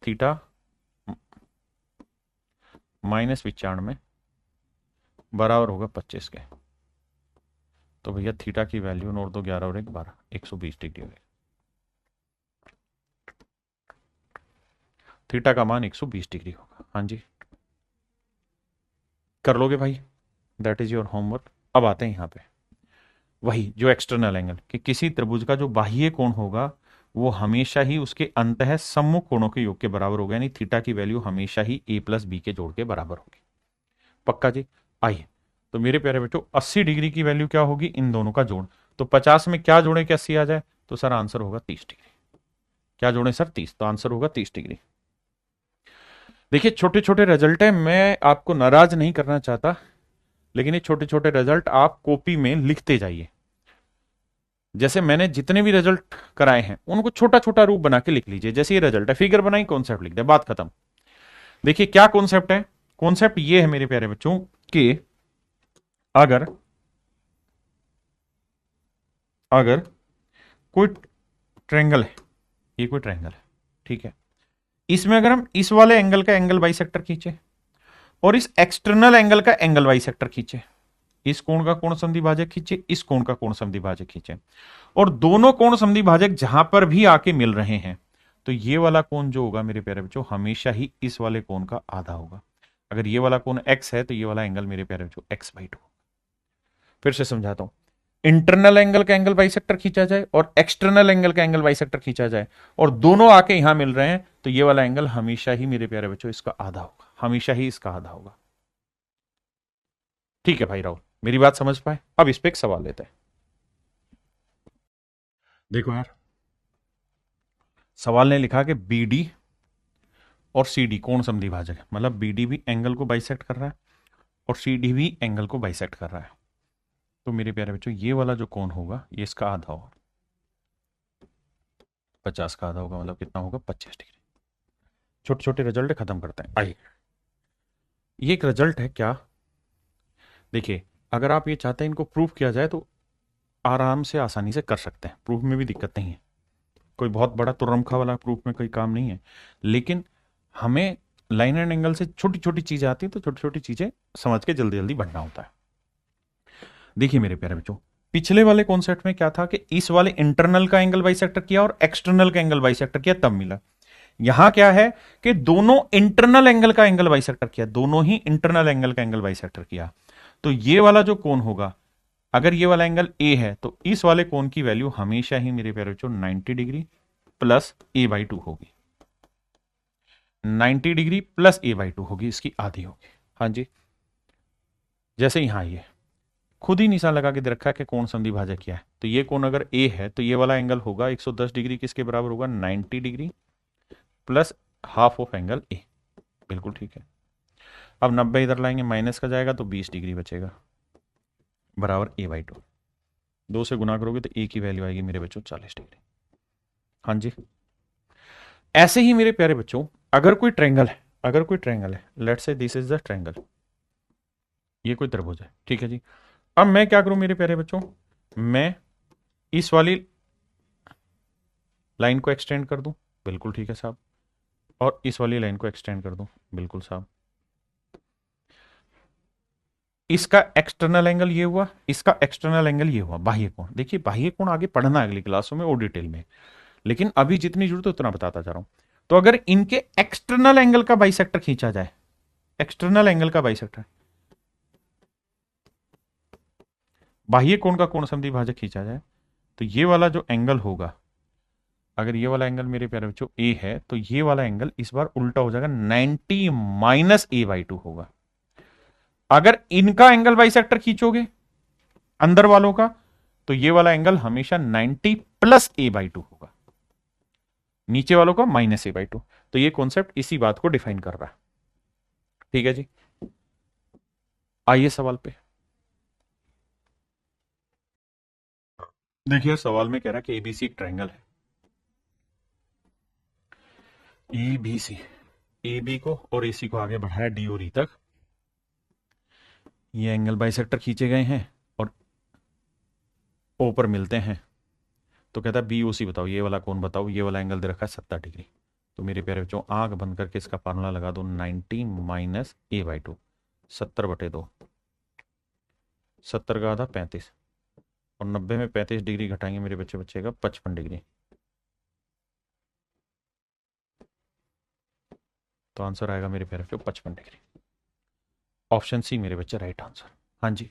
थीटा माइनस 95 बराबर होगा 25 के। तो भैया थीटा की वैल्यू नोट दो, 11 और 1 12, 120 डिग्री हो गई। थीटा का मान 120 डिग्री होगा। हाँ जी, कर लोगे भाई, दैट इज योर होमवर्क। अब आते हैं यहां पे, वही जो एक्सटर्नल एंगल, कि किसी त्रिभुज का जो बाह्य कोण होगा वो हमेशा ही उसके अंतः सम्मुख कोणों के योग के बराबर होगा, यानी थीटा की वैल्यू हमेशा ही ए प्लस बी के जोड़ के बराबर होगी। पक्का जी? आइए, तो मेरे प्यारे बेटो 80 डिग्री की वैल्यू क्या होगी? इन दोनों का जोड़। तो 50 में क्या जोड़े कि 80 आ जाए? तो सर आंसर होगा 30 डिग्री। क्या जोड़े सर? 30। तो आंसर होगा 30 डिग्री। देखिए छोटे छोटे रिजल्ट है, मैं आपको नाराज नहीं करना चाहता, लेकिन ये छोटे छोटे रिजल्ट आप कॉपी में लिखते जाइए। जैसे मैंने जितने भी रिजल्ट कराए हैं उनको छोटा छोटा रूप बना के लिख लीजिए। जैसे ये रिजल्ट है, फिगर बनाई, कॉन्सेप्ट लिख दे, बात खत्म। देखिए क्या कॉन्सेप्ट है? कॉन्सेप्ट ये है मेरे प्यारे बच्चों कि अगर अगर कोई ट्रायंगल है, ये कोई ट्रायंगल है, ठीक है, इसमें अगर हम इस वाले एंगल का एंगल बाइसेक्टर खींचे और इस एक्सटर्नल एंगल का एंगल बाइसेक्टर खींचे, इस कोण का कोण समद्विभाजक खींचे, इस कोण का कोण समद्विभाजक खींचे, और दोनों कोण समद्विभाजक जहां पर भी आके मिल रहे हैं, तो ये वाला कोण जो होगा मेरे प्यारे बच्चों हमेशा ही इस वाले कोण का आधा होगा। अगर ये वाला कोण x है तो ये वाला एंगल मेरे प्यारे बच्चों x/2। फिर से समझाता हूं, इंटरनल एंगल का एंगल बाइसेक्टर खींचा जाए और एक्सटर्नल एंगल का एंगल बाइसेक्टर खींचा जाए और दोनों आके यहां मिल रहे हैं, तो ये वाला एंगल हमेशा ही मेरे प्यारे बच्चों इसका आधा होगा, हमेशा ही इसका आधा होगा। ठीक है भाई राहुल, मेरी बात समझ पाए? अब इस पे एक सवाल लेते हैं। देखो यार, सवाल ने लिखा कि बीडी और सीडी कोण समद्विभाजक है, मतलब बीडी भी एंगल को बाइसेक्ट कर रहा है और सीडी भी एंगल को बाइसेक्ट कर रहा है। तो मेरे प्यारे बच्चों ये वाला जो कोण होगा ये इसका आधा होगा। 50 का आधा होगा मतलब कितना होगा 25 डिग्री। छोटे छोटे रिजल्ट खत्म करते हैं। आइए, ये एक रिजल्ट है क्या, देखिए अगर आप ये चाहते हैं इनको प्रूव किया जाए तो आराम से आसानी से कर सकते हैं, प्रूफ में भी दिक्कत नहीं है, कोई बहुत बड़ा तुरमखा वाला प्रूफ में कोई काम नहीं है। लेकिन हमें लाइन एंड एंगल से छोटी छोटी चीजें आती हैं, तो छोटी छोटी चीजें समझ के जल्दी जल्दी बढ़ना होता है। देखिए मेरे प्यारे बच्चों, पिछले वाले कॉन्सेप्ट में क्या था कि इस वाले इंटरनल का एंगल बाइसेक्टर किया और एक्सटर्नल का एंगल बाइसेक्टर किया तब मिला। यहां क्या है कि दोनों इंटरनल एंगल का एंगल बाइसेक्टर किया, दोनों ही इंटरनल एंगल का एंगल बाइसेक्टर किया। तो ये वाला जो कोण होगा, अगर ये वाला एंगल ए है तो इस वाले कोण की वैल्यू हमेशा ही मेरे प्यारे बच्चों 90 डिग्री प्लस a/2 होगी। 90 डिग्री प्लस a/2 होगी, इसकी आधी होगी। हाँ जी, जैसे यहां ये खुद ही निशान लगा के दे रखा है कि कोण समद्विभाजक क्या है, तो ये कोण अगर ए है तो ये वाला एंगल होगा 110 डिग्री, किसके बराबर होगा 90 degree plus half of angle A. बिल्कुल ठीक है। अब 90 इधर लाएंगे, माइनस का जाएगा तो 20 डिग्री बचेगा, बराबर a/2। 2 से गुना करोगे तो ए की वैल्यू आएगी मेरे बच्चों 40 डिग्री। हाँ जी, ऐसे ही मेरे प्यारे बच्चों अगर कोई ट्रायंगल है, अगर कोई ट्रायंगल है, let's say this is the triangle, ये कोई त्रिभुज है, ठीक है जी। अब मैं क्या करूं मेरे प्यारे बच्चों, मैं इस वाली लाइन को एक्सटेंड कर दूं, बिल्कुल ठीक है साहब, और इस वाली लाइन को एक्सटेंड कर दूं, बिल्कुल साहब। इसका एक्सटर्नल एंगल ये हुआ, इसका एक्सटर्नल एंगल ये हुआ, बाह्य कोण। देखिए बाह्य कोण आगे पढ़ना है अगली क्लासों में और डिटेल में, लेकिन अभी जितनी जरूरत है उतना बताता जा रहा हूं। तो अगर इनके एक्सटर्नल एंगल का बाइसेक्टर खींचा जाए, एक्सटर्नल एंगल का बाइसेक्टर, बाह्य कोण का कोण समद्विभाजक खींचा जाए, तो ये वाला जो एंगल होगा, अगर ये वाला एंगल मेरे प्यारे बच्चों ए है तो ये वाला एंगल इस बार उल्टा हो जाएगा, 90 माइनस a/2 होगा। अगर इनका एंगल बाइसेक्टर खींचोगे अंदर वालों का, तो ये वाला एंगल हमेशा 90 प्लस a/2 होगा, नीचे वालों का माइनस a/2। तो ये कॉन्सेप्ट इसी बात को डिफाइन कर रहा है, ठीक है जी। आइए सवाल पे, देखिए सवाल में कह रहा है कि एबीसी एक ट्रायंगल है, ईबीसी, AB को और AC को आगे बढ़ाया डी और ई तक, ये एंगल बाइसेक्टर खींचे गए हैं और ओ पर मिलते हैं। तो कहता है BOC बताओ, ये वाला कोण बताओ, ये वाला एंगल दे रखा है 70 डिग्री। तो मेरे प्यारे बच्चों आंख बंद करके इसका फार्मूला लगा दो, 90 माइनस a/2, 70/2, 70 का आधा 35, और 90 में 35 डिग्री घटाएंगे मेरे बच्चे, बचेगा 55 डिग्री। तो आंसर आएगा मेरे प्यारे बच्चों 55 डिग्री। ऑप्शन सी मेरे बच्चे राइट आंसर। हाँ जी,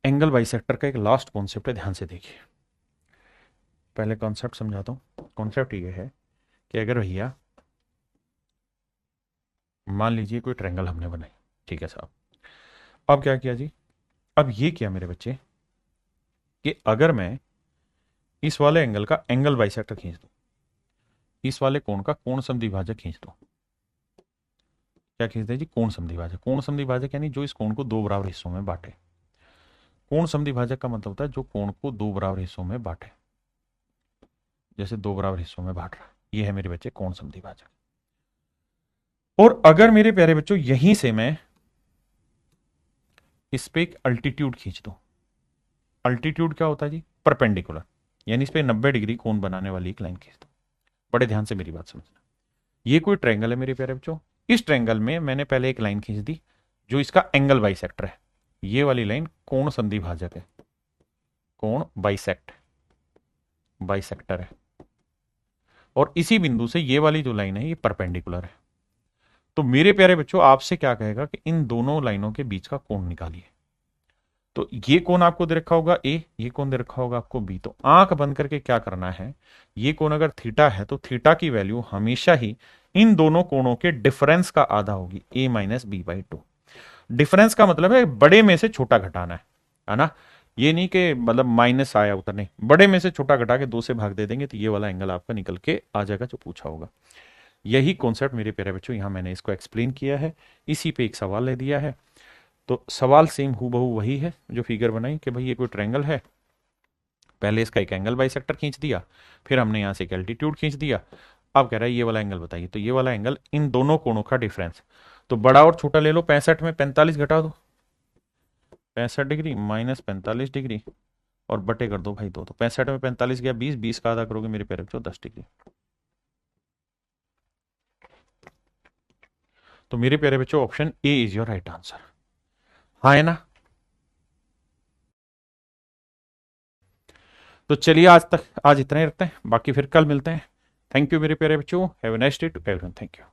एंगल बाइसेक्टर का एक लास्ट कॉन्सेप्ट है, ध्यान से देखिए। पहले कॉन्सेप्ट समझाता हूं। कॉन्सेप्ट ये है कि अगर भैया मान लीजिए कोई ट्रायंगल हमने बनाई, ठीक है साहब। अब क्या किया जी, अब ये किया मेरे बच्चे कि अगर मैं इस वाले एंगल का एंगल बाइसेक्टर खींच दूं, इस वाले कोण का कोण समद्विभाजक खींच दूं, क्या खींचते हैं जी, कोण समद्विभाजक। कोण समद्विभाजक यानी जो इस कोण को दो बराबर हिस्सों में बांटे। कोण समद्विभाजक का मतलब होता है जो कोण को दो बराबर हिस्सों में बांटे, जैसे दो बराबर हिस्सों में बांट रहा, ये है मेरे बच्चे कोण समद्विभाजक। और अगर मेरे प्यारे बच्चों यहीं से मैं इस पे एक अल्टीट्यूड खींच दूं, अल्टीट्यूड क्या होता है जी, परपेंडिकुलर, यानी इस पे 90 डिग्री कोण बनाने वाली एक लाइन खींच दूं। बड़े ध्यान से मेरी बात समझना, ये कोई ट्रायंगल है मेरे प्यारे बच्चों, इस ट्रायंगल में मैंने पहले एक लाइन खींच दी जो इसका एंगल बाइसेक्टर है, ये वाली लाइन कोण संधिभाजक है, कोण बाइसेक्टर है, और इसी बिंदु से ये वाली जो लाइन है ये परपेंडिकुलर है। तो मेरे प्यारे बच्चों आपसे क्या कहेगा कि इन दोनों लाइनों के बीच का कोण निकालिए। तो ये कोण आपको दे रखा होगा ए, ये कोण दे रखा होगा आपको बी। तो आंख बंद करके क्या करना है, ये कोण अगर थीटा है तो थीटा की वैल्यू हमेशा ही इन दोनों कोणों के डिफरेंस का आधा होगी, a माइनस b/2। डिफरेंस का मतलब है बड़े में से छोटा घटाना है ना, ये नहीं कि मतलब माइनस आया उतर, नहीं, बड़े में से छोटा घटा के 2 से भाग दे देंगे तो ये वाला एंगल आपका निकल के आ जाएगा जो पूछा होगा। यही कॉन्सेप्ट मेरे प्यारे बच्चों यहां मैंने इसको एक्सप्लेन किया है, इसी पे एक सवाल ले दिया है। तो सवाल सेम हूबहू वही है जो फिगर बनाई कि भाई ये कोई ट्रायंगल है, पहले इसका एक एंगल बाइसेक्टर खींच दिया, फिर हमने यहां से एक एल्टीट्यूड खींच दिया। अब कह रहा है ये वाला एंगल बताइए, तो ये वाला एंगल इन दोनों कोणों का डिफरेंस, तो बड़ा और छोटा ले लो, 65 में 45 घटा दो, 65 डिग्री माइनस 45 डिग्री और बटे कर दो भाई दो, तो 65 में 45 गया 20, 20 का आधा करोगे मेरे प्यारे बच्चों 10 डिग्री। तो मेरे प्यारे बच्चों option A is your right answer. हाँ है ना। तो चलिए आज इतना ही रखते हैं, बाकी फिर कल मिलते हैं। थैंक यू मेरे प्यारे बच्चों, have a nice day to everyone, thank you.